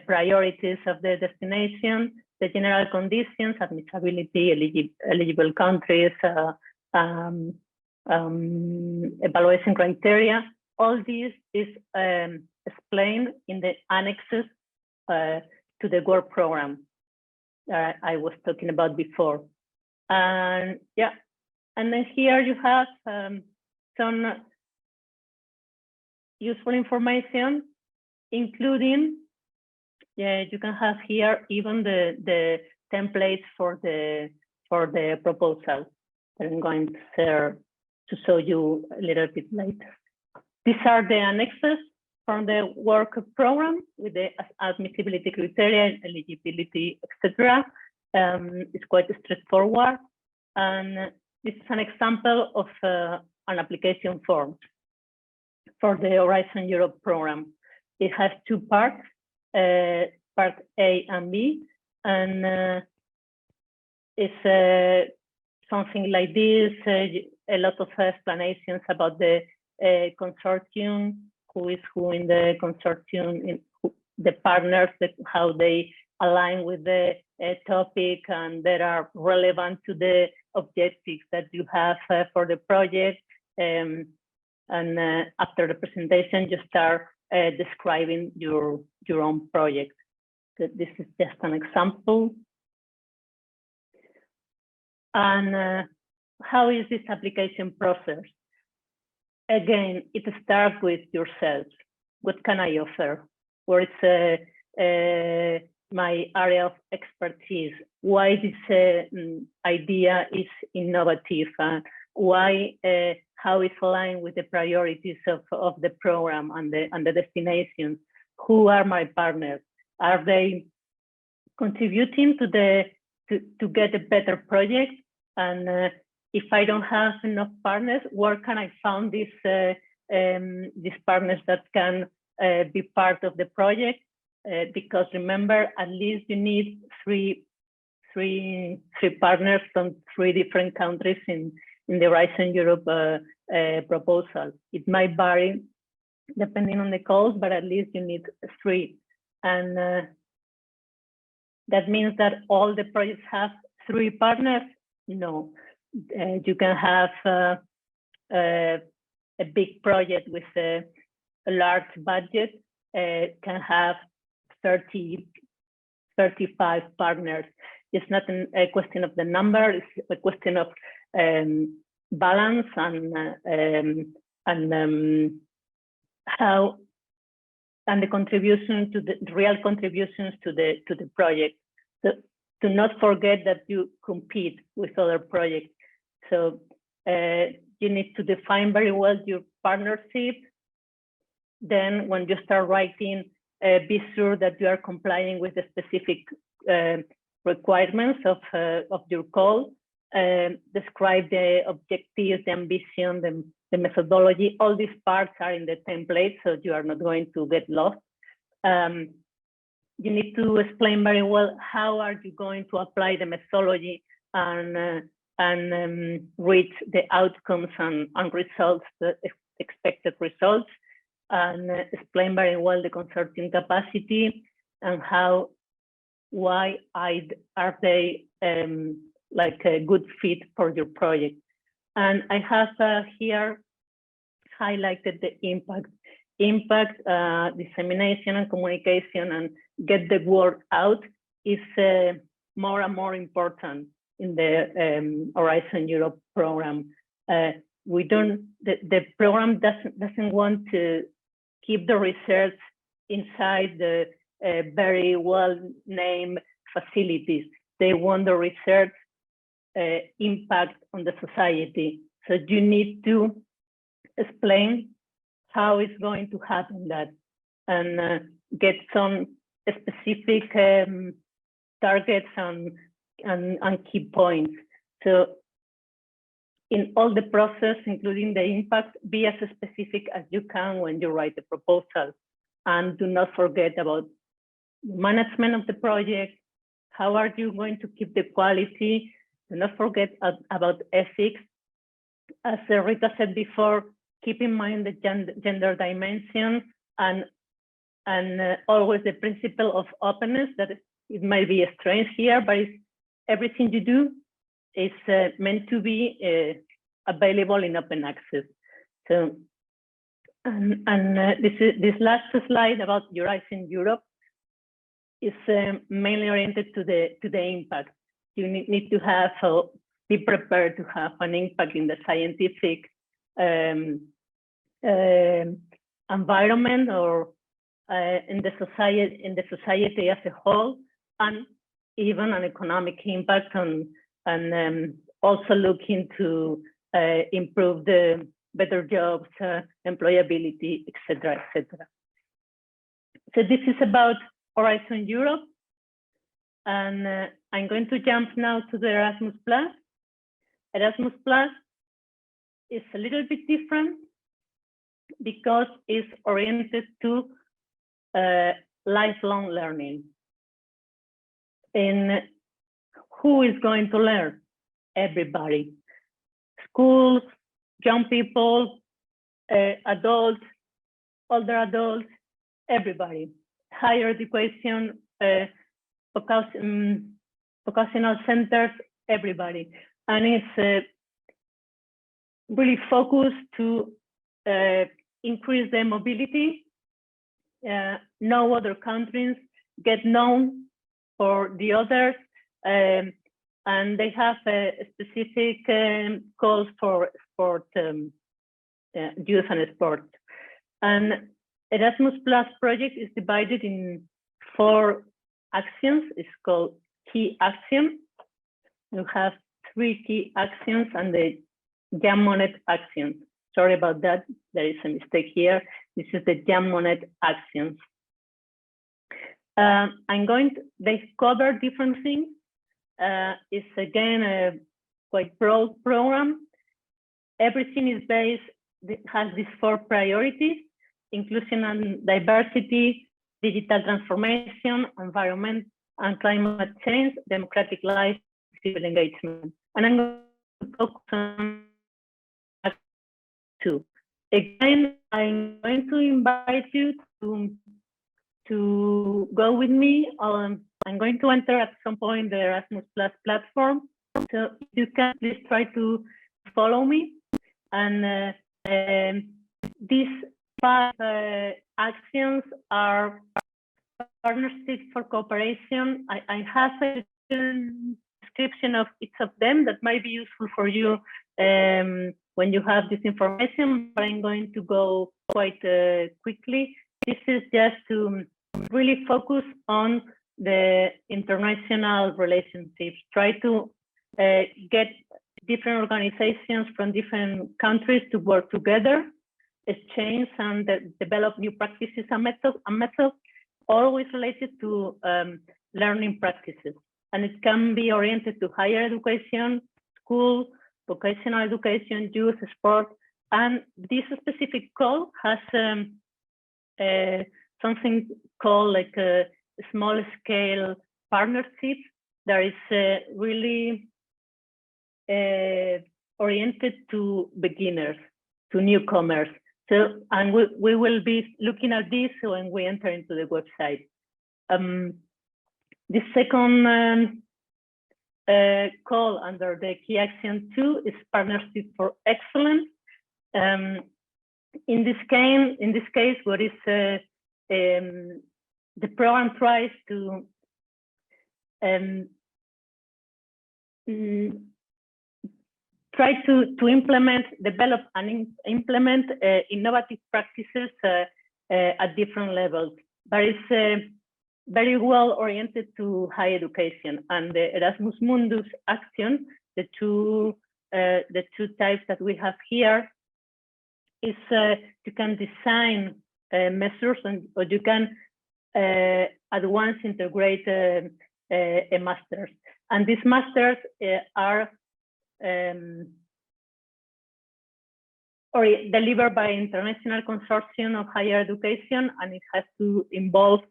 priorities of the destination, the general conditions, admissibility, eligible countries, evaluation criteria. All this is explained in the annexes to the work program that I was talking about before. And yeah, and then here you have some useful information, including you can have here even the templates for the proposal that I'm going to share to show you a little bit later. These are the annexes from the work program with the admissibility criteria, eligibility, etc. It's quite straightforward, and this is an example of an application form for the Horizon Europe program. It has two parts, part A and B, and it's something like this, a lot of explanations about the consortium, who is who in the consortium, the partners, how they align with the topic and that are relevant to the objectives that you have for the project. And after the presentation, you start describing your own project. So this is just an example. And how is this application process? Again, it starts with yourself. What can I offer? Where is my area of expertise? Why this idea is innovative? Why, how it's aligned with the priorities of the program and the destinations? Who are my partners? Are they contributing to get a better project? And if I don't have enough partners, where can I find these partners that can be part of the project? Because remember, at least you need three partners from 3 different countries in the Horizon Europe proposal. It might vary depending on the cost, but at least you need 3. And that means that all the projects have 3 partners? No. You can have a big project with a large budget can have 30, 35 partners. It's not a question of the number, it's a question of balance and how, and the contribution to the real contributions to the project. So to not forget that you compete with other projects. So you need to define very well your partnership. Then when you start writing, be sure that you are complying with the specific requirements of your call. Describe the objectives, the ambition, the methodology. All these parts are in the template, so you are not going to get lost. You need to explain very well how are you going to apply the methodology and reach the outcomes and results, the expected results, and explain very well the consortium capacity and why are they like a good fit for your project. And I have here highlighted the impact, dissemination and communication, and get the word out is more and more important in the Horizon Europe program. The program doesn't want to keep the research inside the very well-named facilities. They want the research impact on the society. So you need to explain how it's going to happen that, and get some specific targets and key points. So in all the process, including the impact, be as specific as you can when you write the proposal. And do not forget about management of the project. How are you going to keep the quality? Do not forget about ethics. As Rita said before, keep in mind the gender dimension and always the principle of openness. That it might be strange here, but everything you do is meant to be available in open access. So, this last slide about Horizon Europe is mainly oriented to the impact. You need to have be prepared to have an impact in the scientific environment or in the society as a whole, and even an economic impact and also looking to improve the better jobs, employability, etc., etc. So this is about Horizon Europe, and I'm going to jump now to the Erasmus+. Erasmus+ is a little bit different because it's oriented to lifelong learning. And who is going to learn? Everybody. Schools, young people, adults, older adults, everybody. Higher education, vocational centers, everybody. And it's really focused to increase the mobility, know other countries, get known for the others, and they have a specific calls for sport, youth and sport. And Erasmus+ project is divided in 4 actions. It's called key actions. You have 3 key actions and the Jean Monnet actions. Sorry about that, there is a mistake here. This is the Jean Monnet actions. They cover different things. It's again a quite broad program. Everything is has these 4 priorities: inclusion and diversity, digital transformation, environment and climate change, democratic life, civil engagement. And I'm going to focus on 2. Again, I'm going to invite you to go with me. I'm going to enter at some point the Erasmus+ platform. So if you can please try to follow me. And these 5 actions are partnerships for cooperation. I have a description of each of them that might be useful for you when you have this information, but I'm going to go quite quickly. This is just to really focus on the international relationships, try to get different organizations from different countries to work together, exchange and develop new practices and methods, always related to learning practices. And it can be oriented to higher education, school, vocational education, youth, sport. And this specific call has something called like a small scale partnership that is really oriented to beginners, to newcomers. So, and we will be looking at this when we enter into the website. The second call under the key action 2 is partnership for excellence. In this case, what is the program tries to develop and implement innovative practices at different levels, but it's very well oriented to higher education. And the Erasmus Mundus action, the two types that we have here, is you can design measures or you can at once integrate a master's. And these masters are or delivered by International Consortium of Higher Education, and it has to involve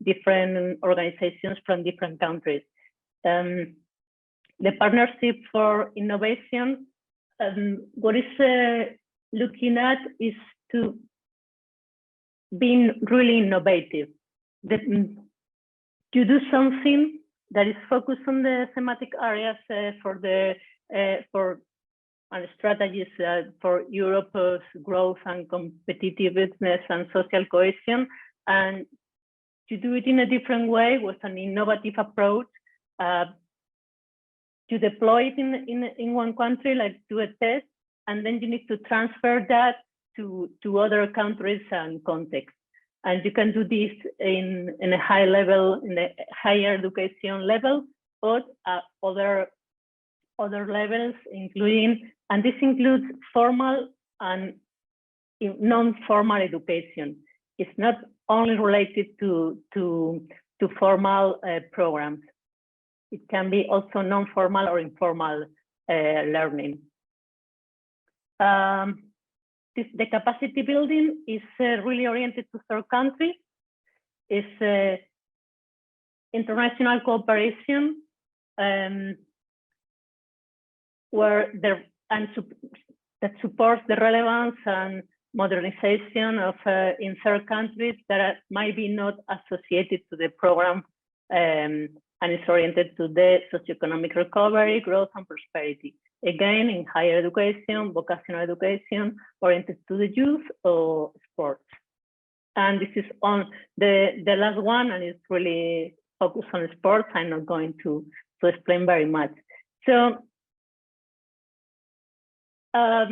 different organizations from different countries. The partnership for innovation, what is looking at is to being really innovative. You do something that is focused on the thematic areas for strategies for Europe's growth and competitiveness and social cohesion, and to do it in a different way with an innovative approach, to deploy it in one country, like do a test, and then you need to transfer that to other countries and contexts. And you can do this in a high level, in a higher education level, or other levels, including, and this includes formal and non-formal education. It's not only related to formal programs. It can be also non-formal or informal learning. The capacity building is really oriented to third countries. It's international cooperation, where that supports the relevance and modernization of in third countries that might be not associated to the program, and it's oriented to the socioeconomic recovery, growth, and prosperity. Again, in higher education, vocational education, oriented to the youth or sports. And this is on the last one, and it's really focused on sports. I'm not going to explain very much. So, how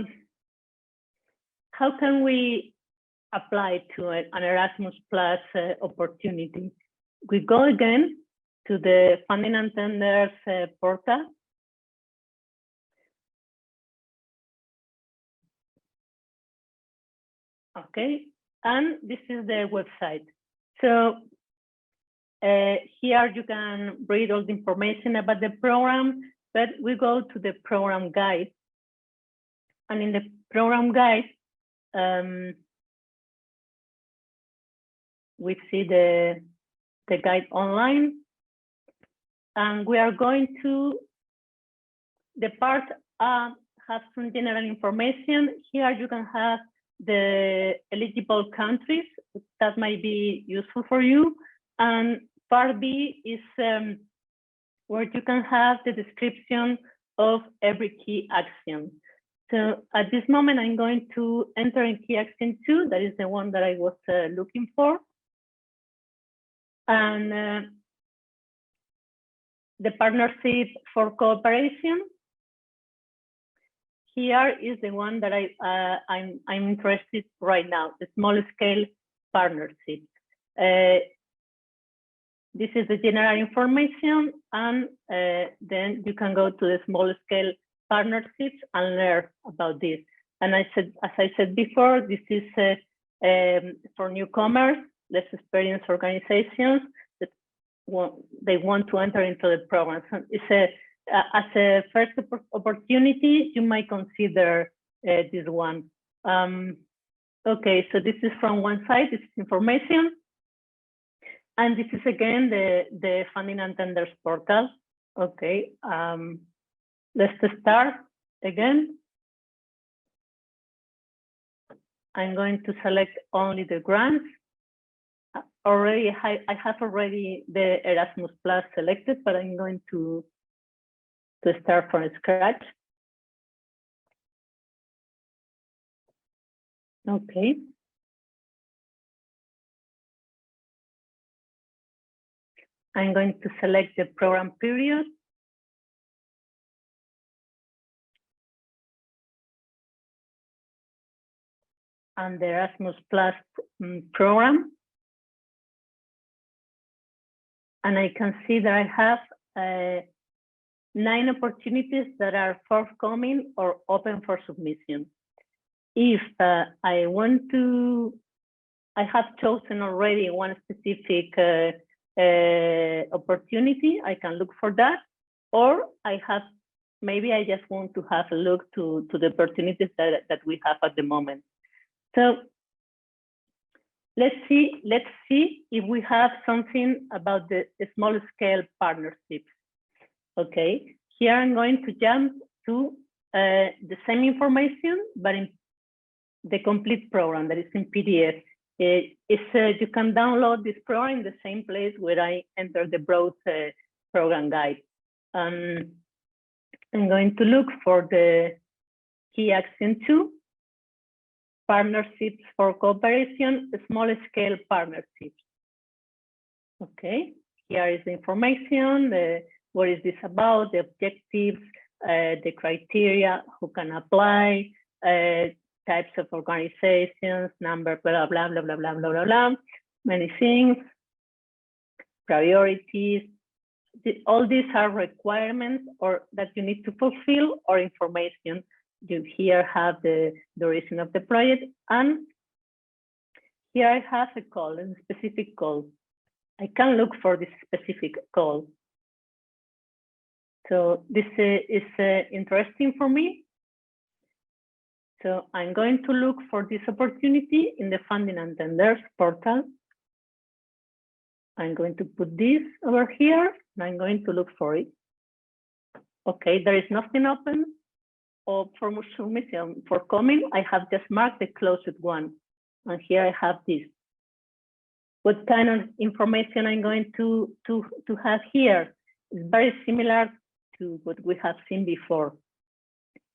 can we apply to an Erasmus Plus opportunity? We go again to the funding and tenders portal. Okay, and this is the website. So here you can read all the information about the program, but we go to the program guide. And in the program guide, we see the guide online, and we are going to the part has some general information. Here you can have the eligible countries that might be useful for you, and part B is where you can have the description of every key action. So at this moment, I'm going to enter in key action 2. That is the one that I was looking for. And the partnership for cooperation. Here is the one that I'm interested right now, the small scale partnership. This is the general information, and then you can go to the small scale partnerships and learn about this. And as I said before, this is for newcomers, less experienced organizations that they want to enter into the program. So it's as a first opportunity, you might consider this one. Okay, so this is from one side, this is information. And this is again the funding and tenders portal. Okay, let's start again. I'm going to select only the grants. I have already the Erasmus Plus selected, but I'm going to start from scratch. Okay. I'm going to select the program period. And the Erasmus Plus program. And I can see that I have 9 opportunities that are forthcoming or open for submission. If I want to, I have chosen already one specific opportunity, I can look for that, or maybe I just want to have a look to the opportunities that we have at the moment. So let's see if we have something about the small scale partnerships. Okay, here I'm going to jump to the same information, but in the complete program that is in PDF. You can download this program in the same place where I enter the broad program guide. I'm going to look for the key action 2, partnerships for cooperation, small scale partnerships. Okay, here is the information, what is this about, the objectives, the criteria, who can apply, types of organizations, number, blah, blah, blah, blah, blah, blah, blah, blah, many things, priorities. All these are requirements or that you need to fulfill or information. You here have the duration of the project, and here I have a call, a specific call. I can look for this specific call. So this is interesting for me. So I'm going to look for this opportunity in the funding and tenders portal. I'm going to put this over here, and I'm going to look for it. Okay, there is nothing open or for submission for coming. I have just marked the closed one, and here I have this. What kind of information I'm going to have here is very similar to what we have seen before.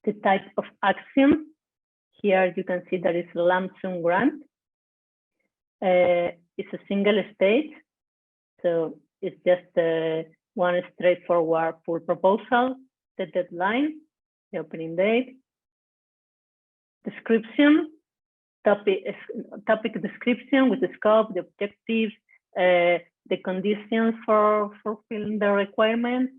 The type of action. Here you can see there is a lump sum grant. It's a single stage, so it's just one straightforward full proposal, the deadline, the opening date, description, topic description with the scope, the objectives, the conditions for fulfilling the requirements,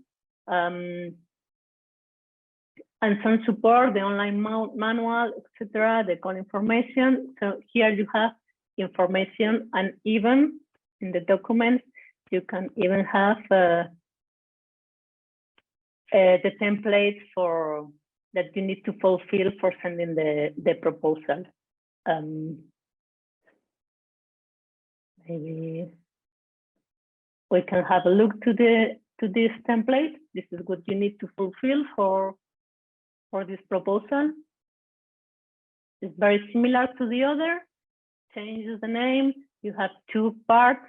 and some support, the online manual, etc., the call information. So here you have information, and even in the documents, you can even have the template for that you need to fulfill for sending the proposal. Maybe we can have a look to this template. This is what you need to fulfill for this proposal. It's very similar to the other, changes the name. You have 2 parts,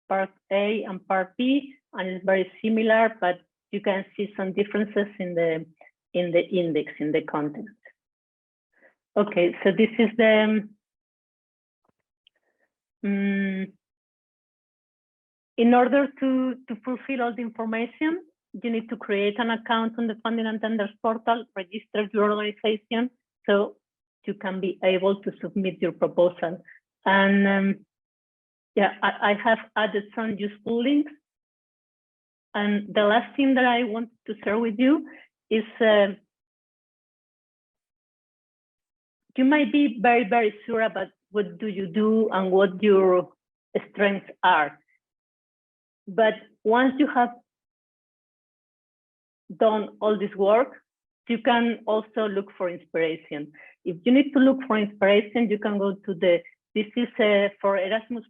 part A and part B, and it's very similar, but you can see some differences in the index, in the content. Okay, so this is the, in order to fulfill all the information, you need to create an account on the Funding and Tenders portal, register your organization, so you can be able to submit your proposal. And yeah, I have added some useful links. And the last thing that I want to share with you is you might be very, very sure about what do you do and what your strengths are. But once you have done all this work, you can also look for inspiration. If you need to look for inspiration, you can go to this is for Erasmus+,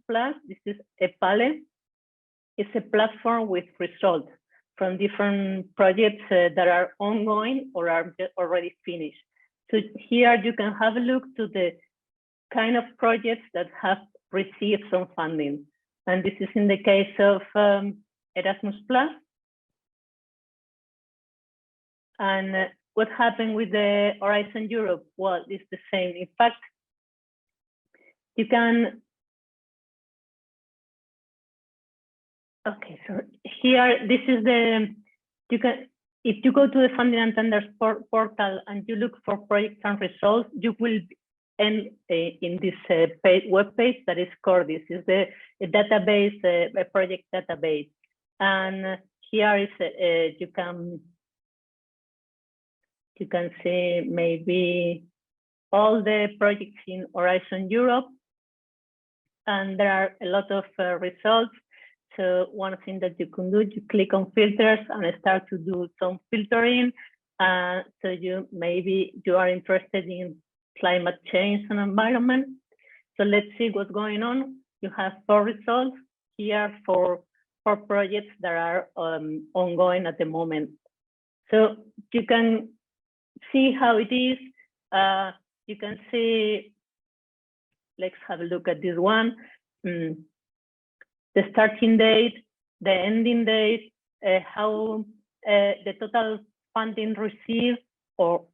this is EPALE. It's a platform with results from different projects that are ongoing or are already finished. So here you can have a look to the kind of projects that have received some funding. And this is in the case of Erasmus+. And what happened with the Horizon Europe? Well, it's the same. In fact, you can, okay, so here, this is the, you can, if you go to the Funding and Tenders portal and you look for projects and results, you will end in this web page that is called, this is the database, a project database. And here is, you can see maybe all the projects in Horizon Europe, and there are a lot of results. So one thing that you can do, you click on filters and start to do some filtering. So maybe you are interested in climate change and environment. So let's see what's going on. You have 4 results here for 4 projects that are ongoing at the moment. So you can see how it is. You can see, let's have a look at this one. The starting date, the ending date, how the total funding received or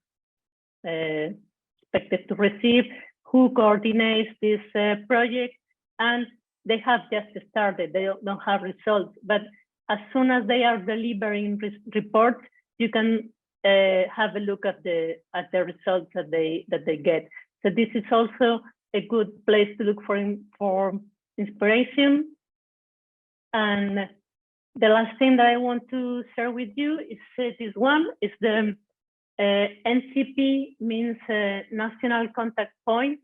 expected to receive, who coordinates this project, and they have just started, they don't have results, but as soon as they are delivering reports, you can have a look at the results that they get. So this is also a good place to look for inspiration. And the last thing that I want to share with you is this one, is the NCP, means National Contact Point.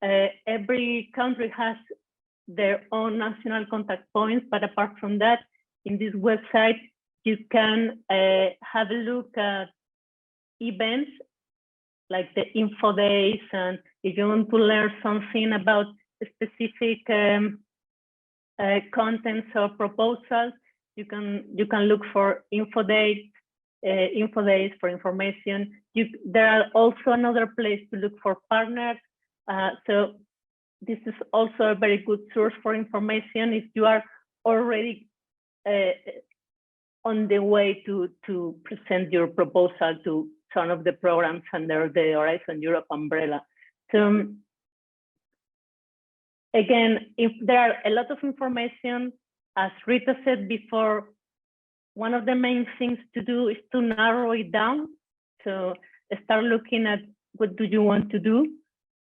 Every country has their own national contact points, but apart from that, in this website, you can have a look at events like the info days, and if you want to learn something about specific contents or proposals, you can look for info days for information. There are also another place to look for partners. So this is also a very good source for information if you are already on the way to present your proposal to some of the programs under the Horizon Europe umbrella. So again, if there are a lot of information, as Rita said before, one of the main things to do is to narrow it down. So start looking at what do you want to do.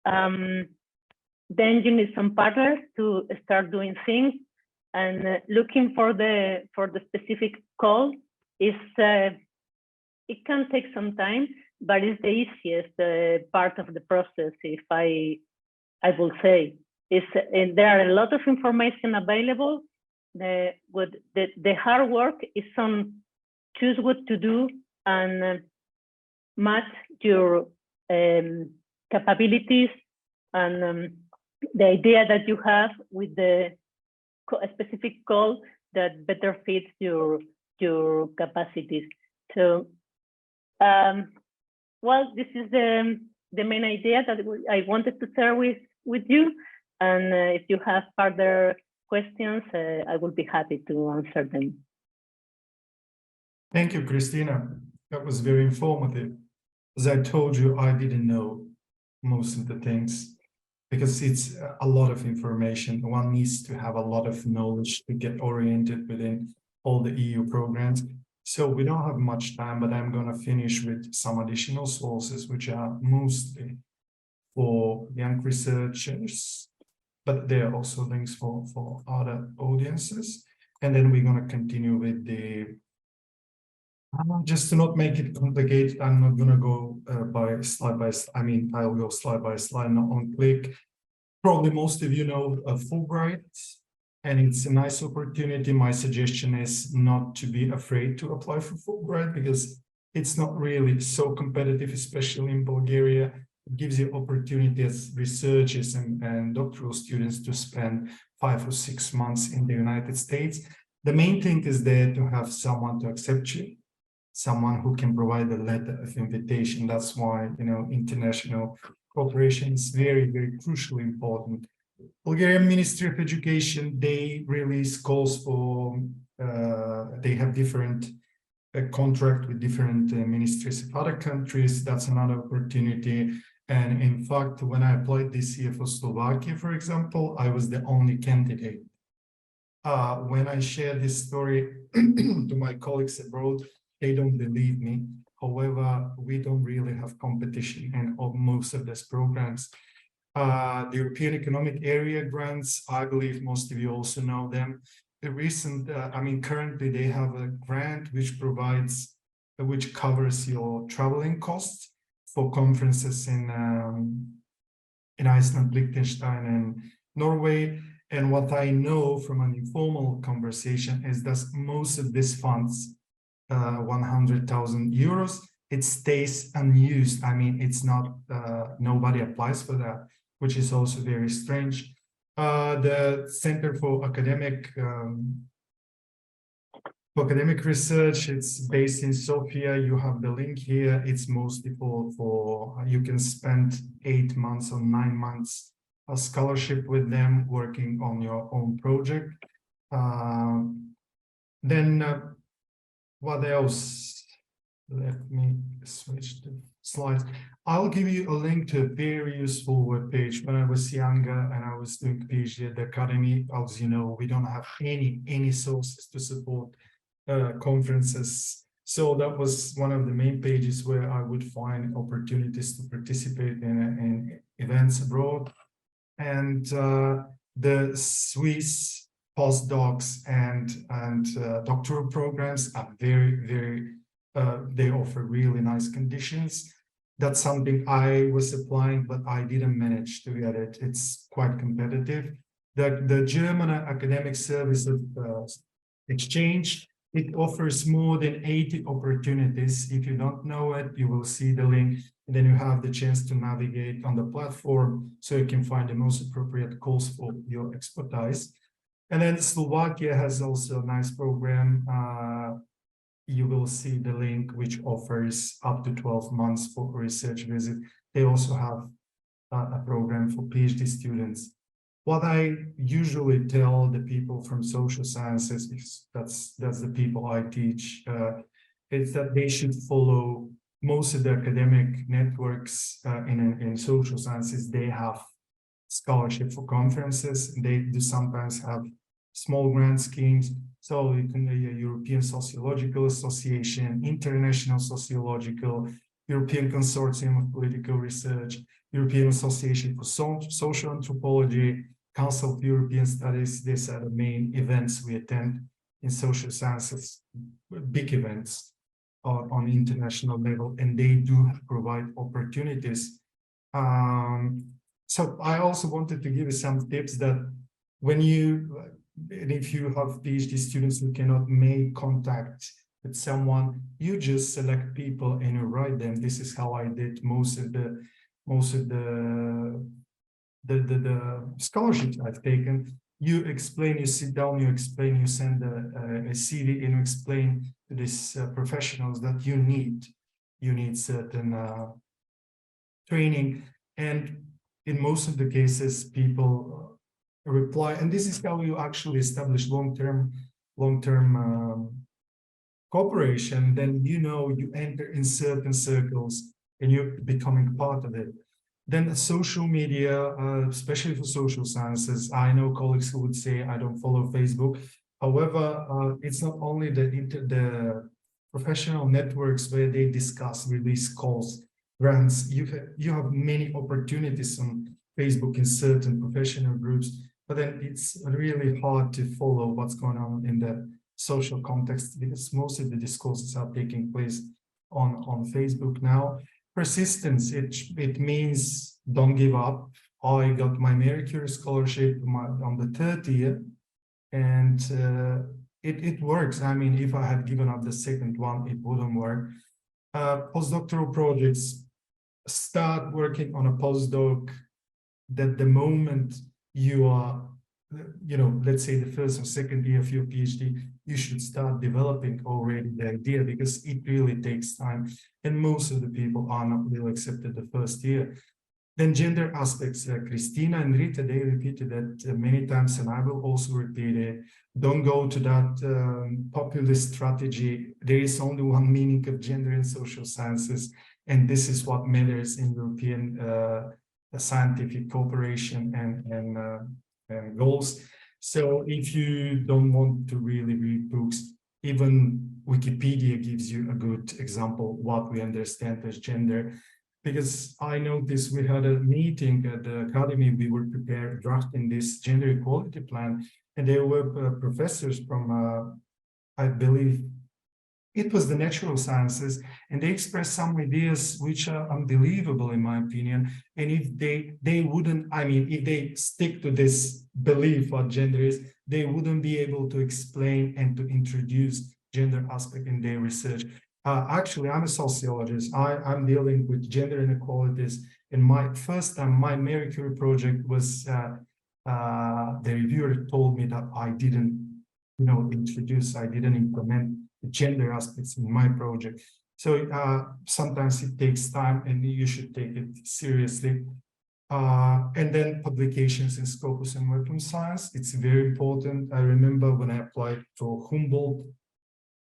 Then you need some partners to start doing things, and looking for the specific call is it can take some time, but it's the easiest part of the process. If I will say, there are a lot of information available. The hard work is on choose what to do and match your capabilities and the idea that you have with the specific goal that better fits your capacities. So, well, this is the main idea that I wanted to share with you. And if you have further questions, I will be happy to answer them. Thank you, Cristina. That was very informative. as I told you, I didn't know most of the things because it's a lot of information. One needs to have a lot of knowledge to get oriented within all the EU programs. So we don't have much time, but I'm going to finish with some additional sources, which are mostly for young researchers, but there are also links for other audiences. And then we're going to continue with the, just to not make it complicated, I'm not going to go by slide by slide. I mean, I'll go slide by slide, not on click. Probably most of you know Fulbright, and it's a nice opportunity. My suggestion is not to be afraid to apply for Fulbright because it's not really so competitive, especially in Bulgaria. It gives you opportunity as researchers and doctoral students to spend 5 or 6 months in the United States. The main thing is there to have someone to accept you, someone who can provide a letter of invitation. That's why, you know, international cooperation is very, very crucially important. Bulgarian Ministry of Education, they release calls for, they have different contract with different ministries of other countries. That's another opportunity. And in fact, when I applied this year for Slovakia, for example, I was the only candidate. When I share this story to my colleagues abroad, they don't believe me. However, we don't really have competition in most of these programs. The European Economic Area grants, I believe most of you also know them. The recent, I mean, currently they have a grant which provides, which covers your traveling costs for conferences in Iceland, Liechtenstein, and Norway. And what I know from an informal conversation is that most of these funds, 100,000 euros, it stays unused. I mean, it's not, nobody applies for that, which is also very strange. The Center for Academic Research, it's based in Sofia. You have the link here. It's mostly for you can spend 8 months or 9 months a scholarship with them working on your own project. What else? Let me switch the slides. I'll give you a link to a very useful webpage. When I was younger and I was doing PhD at the academy, as you know, we don't have any sources to support conferences. So that was one of the main pages where I would find opportunities to participate in events abroad. And the Swiss postdocs and doctoral programs are very, they offer really nice conditions. That's something I was applying, but I didn't manage to get it. It's quite competitive. The German Academic Service of Exchange, it offers more than 80 opportunities. If you don't know it, you will see the link, and then you have the chance to navigate on the platform so you can find the most appropriate calls for your expertise. And then Slovakia has also a nice program. You will see the link, which offers up to 12 months for research visit. They also have a program for PhD students. What I usually tell the people from social sciences, because that's the people I teach, is that they should follow most of the academic networks in social sciences. They have scholarship for conferences. They do sometimes have small grant schemes. So you can European Sociological Association, International Sociological, European Consortium of Political Research, European Association for Social Anthropology, Council of European Studies. These are the main events we attend in social sciences, big events on international level, and they do provide opportunities. So I also wanted to give you some tips that when if you have PhD students who cannot make contact with someone, you just select people and you write them. This is how I did most of the scholarships I've taken. You explain, you sit down, you explain, you send a CV, and you explain to these professionals that you need certain training. And in most of the cases, people reply, and this is how you actually establish long-term cooperation. Then you enter in certain circles and you're becoming part of it. Then social media, especially for social sciences, I know colleagues who would say, I don't follow Facebook. However, it's not only the professional networks where they discuss, release calls, grants. You have many opportunities on Facebook in certain professional groups, but then it's really hard to follow what's going on in the social context because most of the discourses are taking place on Facebook now. Persistence, it means don't give up. I got my Marie Curie scholarship on the third year, and it works. I mean, if I had given up the second one, it wouldn't work. Postdoctoral projects, start working on a postdoc that the moment you are, let's say the first or second year of your PhD, you should start developing already the idea because it really takes time. And most of the people are not really accepted the first year. Then gender aspects, Cristina and Rita, they repeated that many times, and I will also repeat it. Don't go to that populist strategy. There is only one meaning of gender in social sciences, and this is what matters in European scientific cooperation and goals. So if you don't want to really read books, even Wikipedia gives you a good example what we understand as gender. Because I noticed we had a meeting at the academy, we were drafting this gender equality plan, and there were professors from, I believe, it was the natural sciences, and they expressed some ideas which are unbelievable in my opinion. And if they wouldn't, I mean, if they stick to this belief what gender is, they wouldn't be able to explain and to introduce gender aspect in their research. Actually, I'm a sociologist. I'm dealing with gender inequalities. And my first time, my Marie Curie project was, the reviewer told me that I didn't, I didn't implement the gender aspects in my project. So sometimes it takes time and you should take it seriously. And then publications in Scopus and Weapon Science, it's very important. I remember when I applied for Humboldt,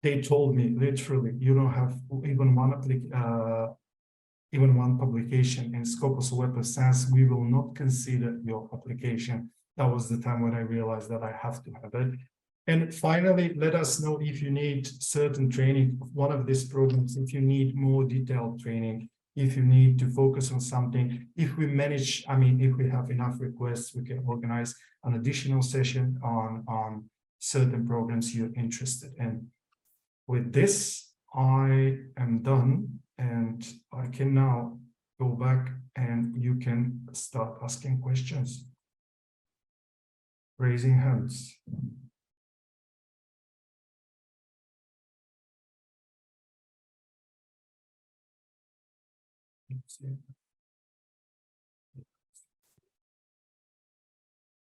they told me literally, you don't have even one publication in Scopus or Web of Science, we will not consider your application. That was the time when I realized that I have to have it. And finally, let us know if you need certain training, one of these programs, if you need more detailed training, if you need to focus on something, if we manage, I mean, if we have enough requests, we can organize an additional session on certain programs you're interested in. With this, I am done, and I can now go back and you can start asking questions. Raising hands.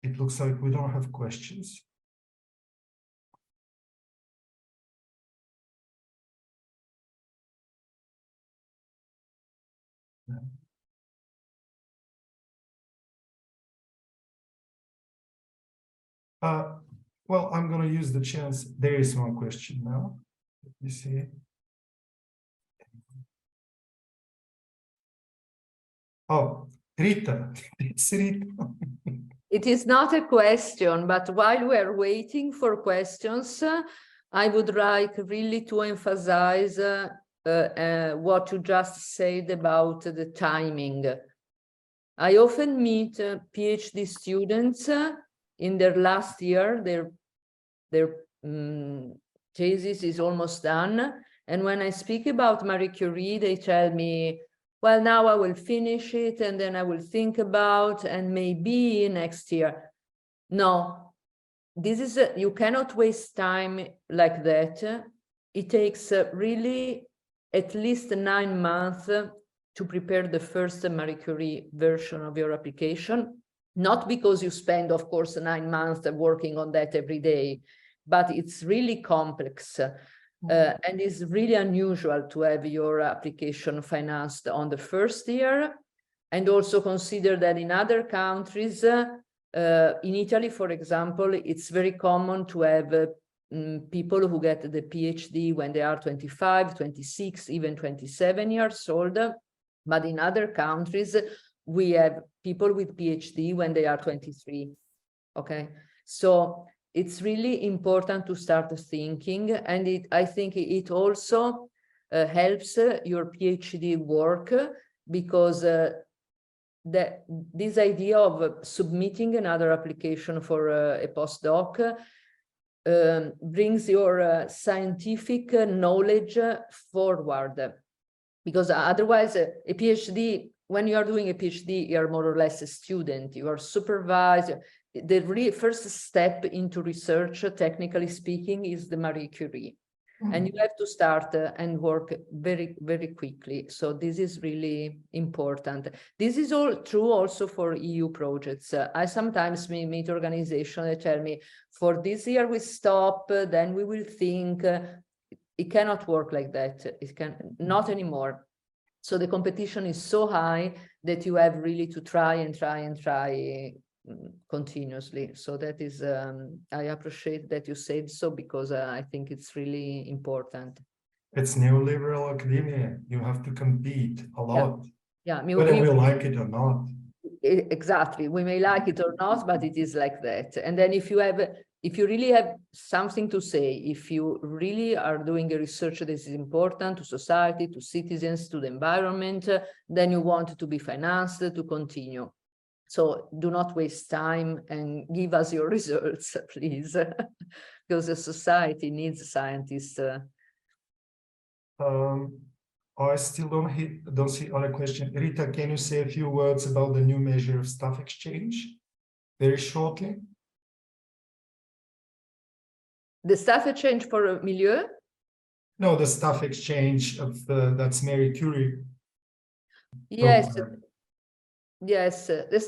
It looks like we don't have questions. Well, I'm going to use the chance. There is one question now. Let me see. Oh, Rita, it's Rita. It is not a question, but while we're waiting for questions, I would like really to emphasize what you just said about the timing. I often meet PhD students in their last year, their thesis is almost done. And when I speak about Marie Curie, they tell me, well, now I will finish it and then I will think about and maybe next year. No, this is, you cannot waste time like that. It takes really at least 9 months to prepare the first Marie Curie version of your application. Not because you spend, of course, 9 months working on that every day, but it's really complex. And it's really unusual to have your application financed on the first year. And also consider that in other countries, in Italy, for example, it's very common to have people who get the PhD when they are 25, 26, even 27 years old. But in other countries, we have people with PhD when they are 23. Okay, so it's really important to start thinking, and I think it also helps your PhD work, because this idea of submitting another application for a postdoc brings your scientific knowledge forward, because otherwise a PhD, when you are doing a PhD, you are more or less a student, you are supervised. The first step into research, technically speaking, is the Marie Curie. And you have to start and work very, very quickly. So this is really important. This is all true also for EU projects. I sometimes meet organizations that tell me, for this year we stop, then we will think. It cannot work like that. It can not anymore. So the competition is so high that you have really to try and try and try continuously. So that is, I appreciate that you said so, because I think it's really important. It's neoliberal academia. You have to compete a lot. Yeah, I mean, whether we like it or not. Exactly. We may like it or not, but it is like that. And then if you really have something to say, if you really are doing a research that is important to society, to citizens, to the environment, then you want to be financed to continue. So do not waste time and give us your results, please, because the society needs scientists. I still don't see other question. Rita, can you say a few words about the new measure of staff exchange very shortly? The staff exchange for MILIEU? No, the staff exchange of that's Marie Curie. Yes. Program. Yes, the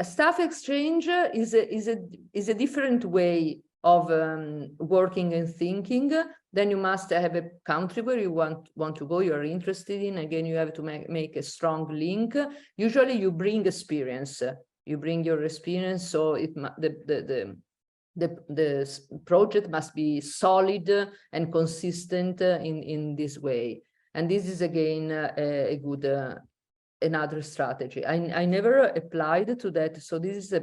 staff exchange is a different way of working and thinking. Then you must have a country where you want to go, you're interested in. Again, you have to make a strong link. Usually you bring experience, you bring your experience, so the project must be solid and consistent in this way. And this is again a good another strategy. I never applied to that, so this is a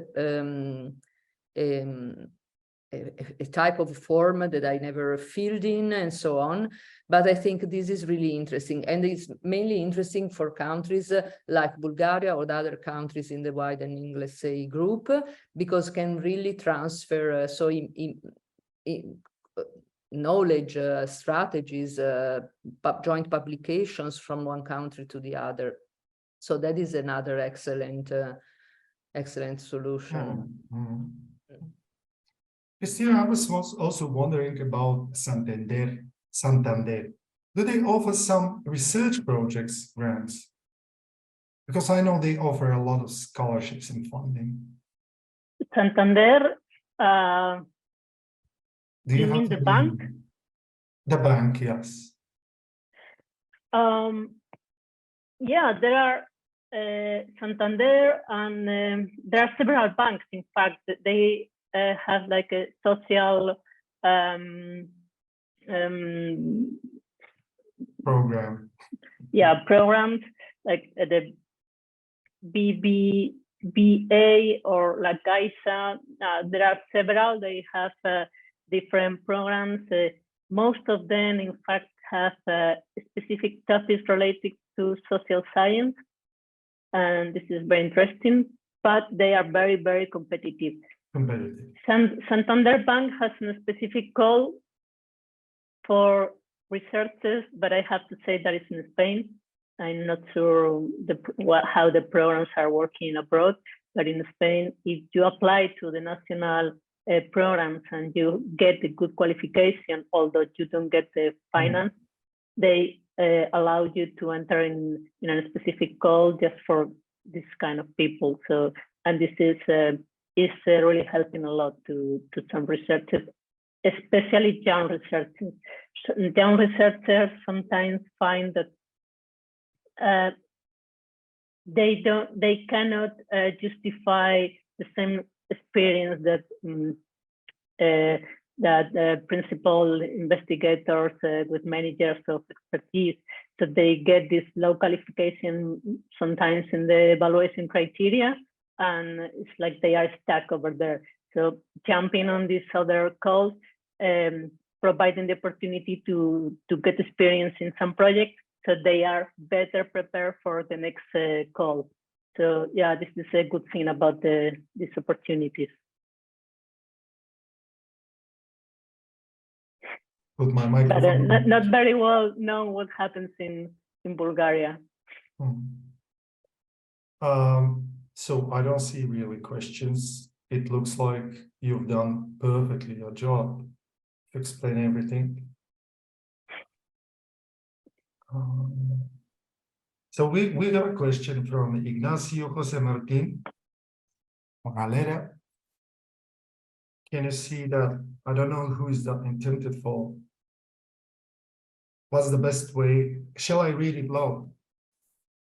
type of form that I never filled in and so on. But I think this is really interesting, and it's mainly interesting for countries like Bulgaria or the other countries in the widening, let's say, group, because can really transfer knowledge, strategies, joint publications from one country to the other. So that is another excellent solution. Cristina, I was also wondering about Santander. Do they offer some research projects grants? Because I know they offer a lot of scholarships and funding. Santander, Do you mean have the bank? The bank, yes. Yeah, there are Santander, and there are several banks. In fact, they have like a social Program. Yeah, programs like the BBA or La Caixa. There are several. They have different programs. Most of them, in fact, have specific topics related to social science. And this is very interesting, but they are very, very competitive. Santander Bank has a specific call for researchers, but I have to say that it's in Spain. I'm not sure how the programs are working abroad, but in Spain, if you apply to the national programs and you get a good qualification, although you don't get the finance, they allow you to enter in a specific call just for this kind of people. So, and this is really helping a lot to some researchers, especially young researchers. Young researchers sometimes find that they cannot justify the same experience that principal investigators with many years of expertise. So they get this low qualification sometimes in the evaluation criteria, and it's like they are stuck over there. So jumping on these other calls, providing the opportunity to get experience in some projects, so they are better prepared for the next call. So yeah, this is a good thing about these opportunities. Put my But microphone. not very well known what happens in Bulgaria. So I don't see really questions. It looks like you've done perfectly your job to explain everything. So we got a question from Ignacio Jose Martin Galera. Can you see that? I don't know who is that intended for. What's the best way? Shall I read it loud?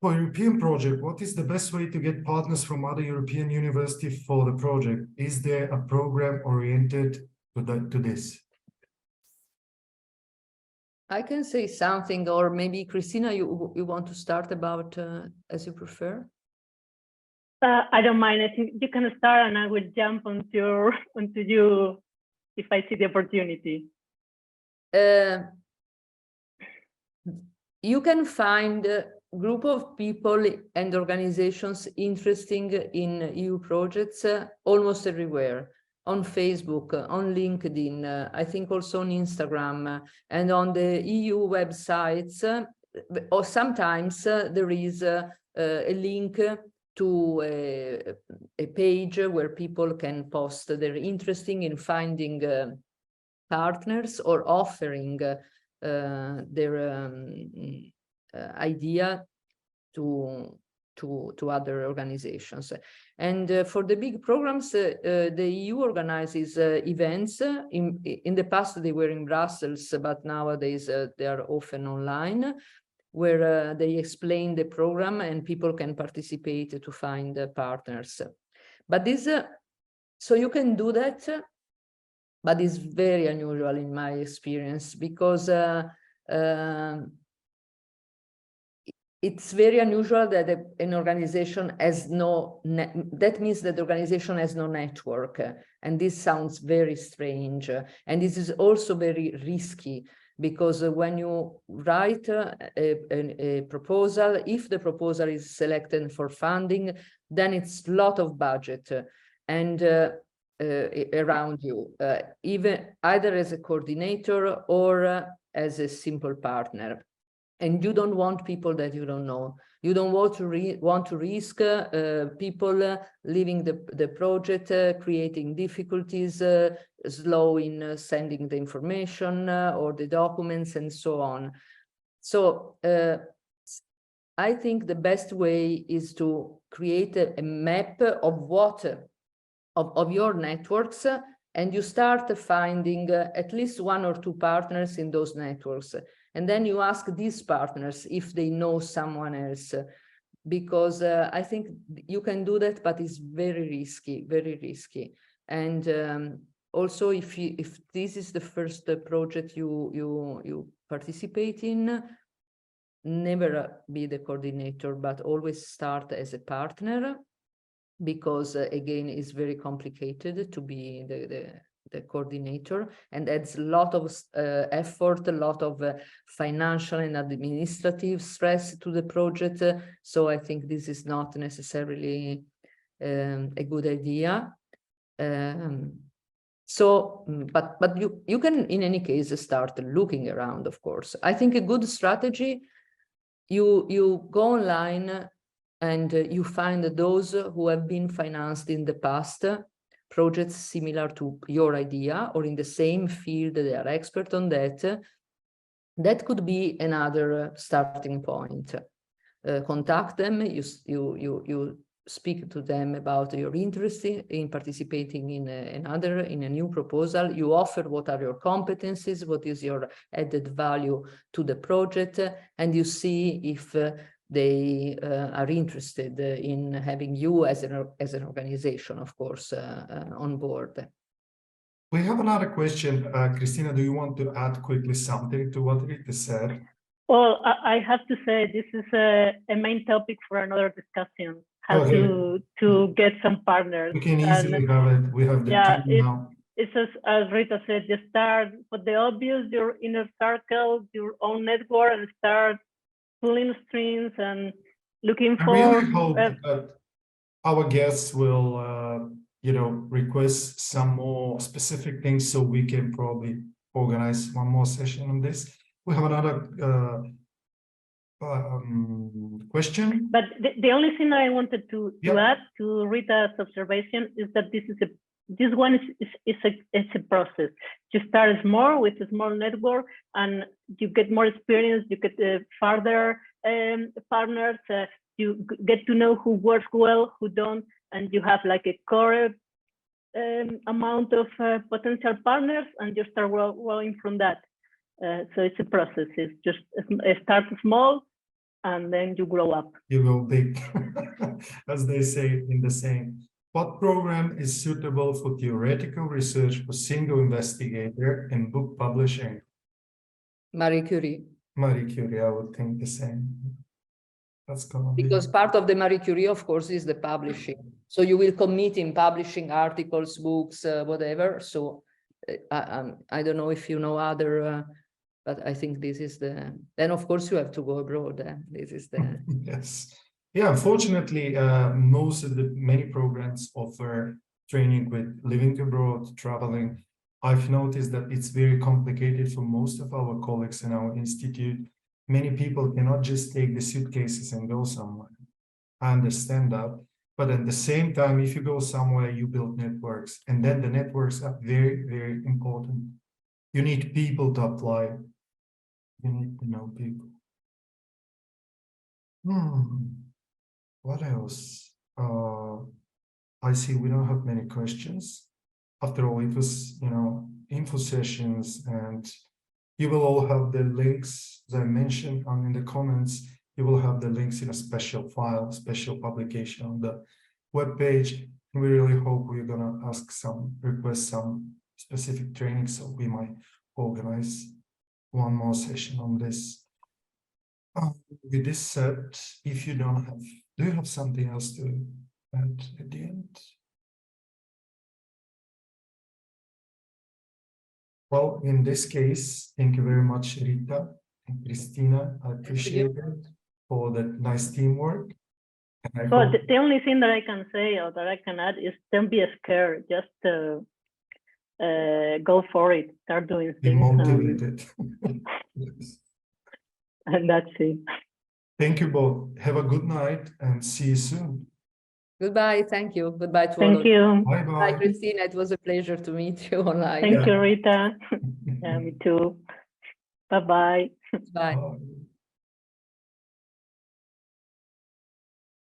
For European project, what is the best way to get partners from other European universities for the project? Is there a program oriented to this? I can say something, or maybe Cristina, you want to start about as you prefer. I don't mind. I think you can start, and I will jump onto you if I see the opportunity. You can find a group of people and organizations interested in EU projects almost everywhere. On Facebook, on LinkedIn, I think also on Instagram, and on the EU websites, or sometimes there is a link to a page where people can post their interest in finding partners or offering their idea to other organizations. And for the big programs, the EU organizes events. In the past, they were in Brussels, but nowadays they are often online, where they explain the program and people can participate to find partners. But this, so you can do that, but it's very unusual in my experience, because it's very unusual that an organization has no, that means that the organization has no network. And this sounds very strange. And this is also very risky, because when you write a proposal, if the proposal is selected for funding, then it's a lot of budget and around you, even either as a coordinator or as a simple partner. And you don't want people that you don't know. You don't want to risk people leaving the project, creating difficulties, slow in sending the information or the documents and so on. So I think the best way is to create a map of what of your networks, and you start finding at least 1 or 2 partners in those networks. And then you ask these partners if they know someone else, because I think you can do that, but it's very risky, very risky. And also, if this is the first project you participate in, never be the coordinator, but always start as a partner, because again, it's very complicated to be the coordinator, and adds a lot of effort, a lot of financial and administrative stress to the project. So I think this is not necessarily a good idea. But you can, in any case, start looking around, of course. I think a good strategy, you go online and you find those who have been financed in the past, projects similar to your idea or in the same field, they are expert on that. That could be another starting point. Contact them, you speak to them about your interest in participating in a new proposal. You offer what are your competencies, what is your added value to the project, and you see if they are interested in having you as an organization, of course, on board. We have another question. Cristina, do you want to add quickly something to what Rita said? Well, I have to say this is a main topic for another discussion. How to get some partners. We can easily have it. We have the time now. It's as Rita said, just start with the obvious, your inner circle, your own network, and start pulling strings and looking for. I really hope that our guests will, request some more specific things so we can probably organize one more session on this. We have another question. But the only thing that I wanted to add to Rita's observation is that this one is a process. You start small with a small network, and you get more experience. You get further partners. You get to know who works well, who don't, and you have like a core amount of potential partners, and you start growing from that. So it's a process. It's just start small, and then you grow up. You go big, as they say in the saying. What program is suitable for theoretical research for single investigator in book publishing? Marie Curie. Marie Curie, I would think the same. That's gonna be... Because part of the Marie Curie, of course, is the publishing. So you will commit in publishing articles, books, whatever. So I don't know if you know other, but I think this is the, then of course you have to go abroad. This is the... Yes. Yeah, unfortunately, many programs offer training with living abroad, traveling. I've noticed that it's very complicated for most of our colleagues in our institute. Many people cannot just take the suitcases and go somewhere. I understand that. But at the same time, if you go somewhere, you build networks. And then the networks are very, very important. You need people to apply. You need to know people. What else? I see we don't have many questions. After all, it was, info sessions, and you will all have the links, as I mentioned, and in the comments, you will have the links in a special file, special publication on the webpage. We really hope we're gonna request some specific training, so we might organize one more session on this. With this said, if you don't have, do you have something else to add at the end? Well, in this case, thank you very much, Rita and Cristina. I appreciate it for the nice teamwork. Well, the only thing that I can say or that I can add is don't be scared. Just go for it. Start doing things. Be motivated. Yes. And that's it. Thank you both. Have a good night and see you soon. Goodbye. Thank you. Goodbye to all. Thank you. Bye bye. Bye, Cristina. It was a pleasure to meet you online. Thank you, Rita. Yeah, me too. Bye-bye. Bye. Bye.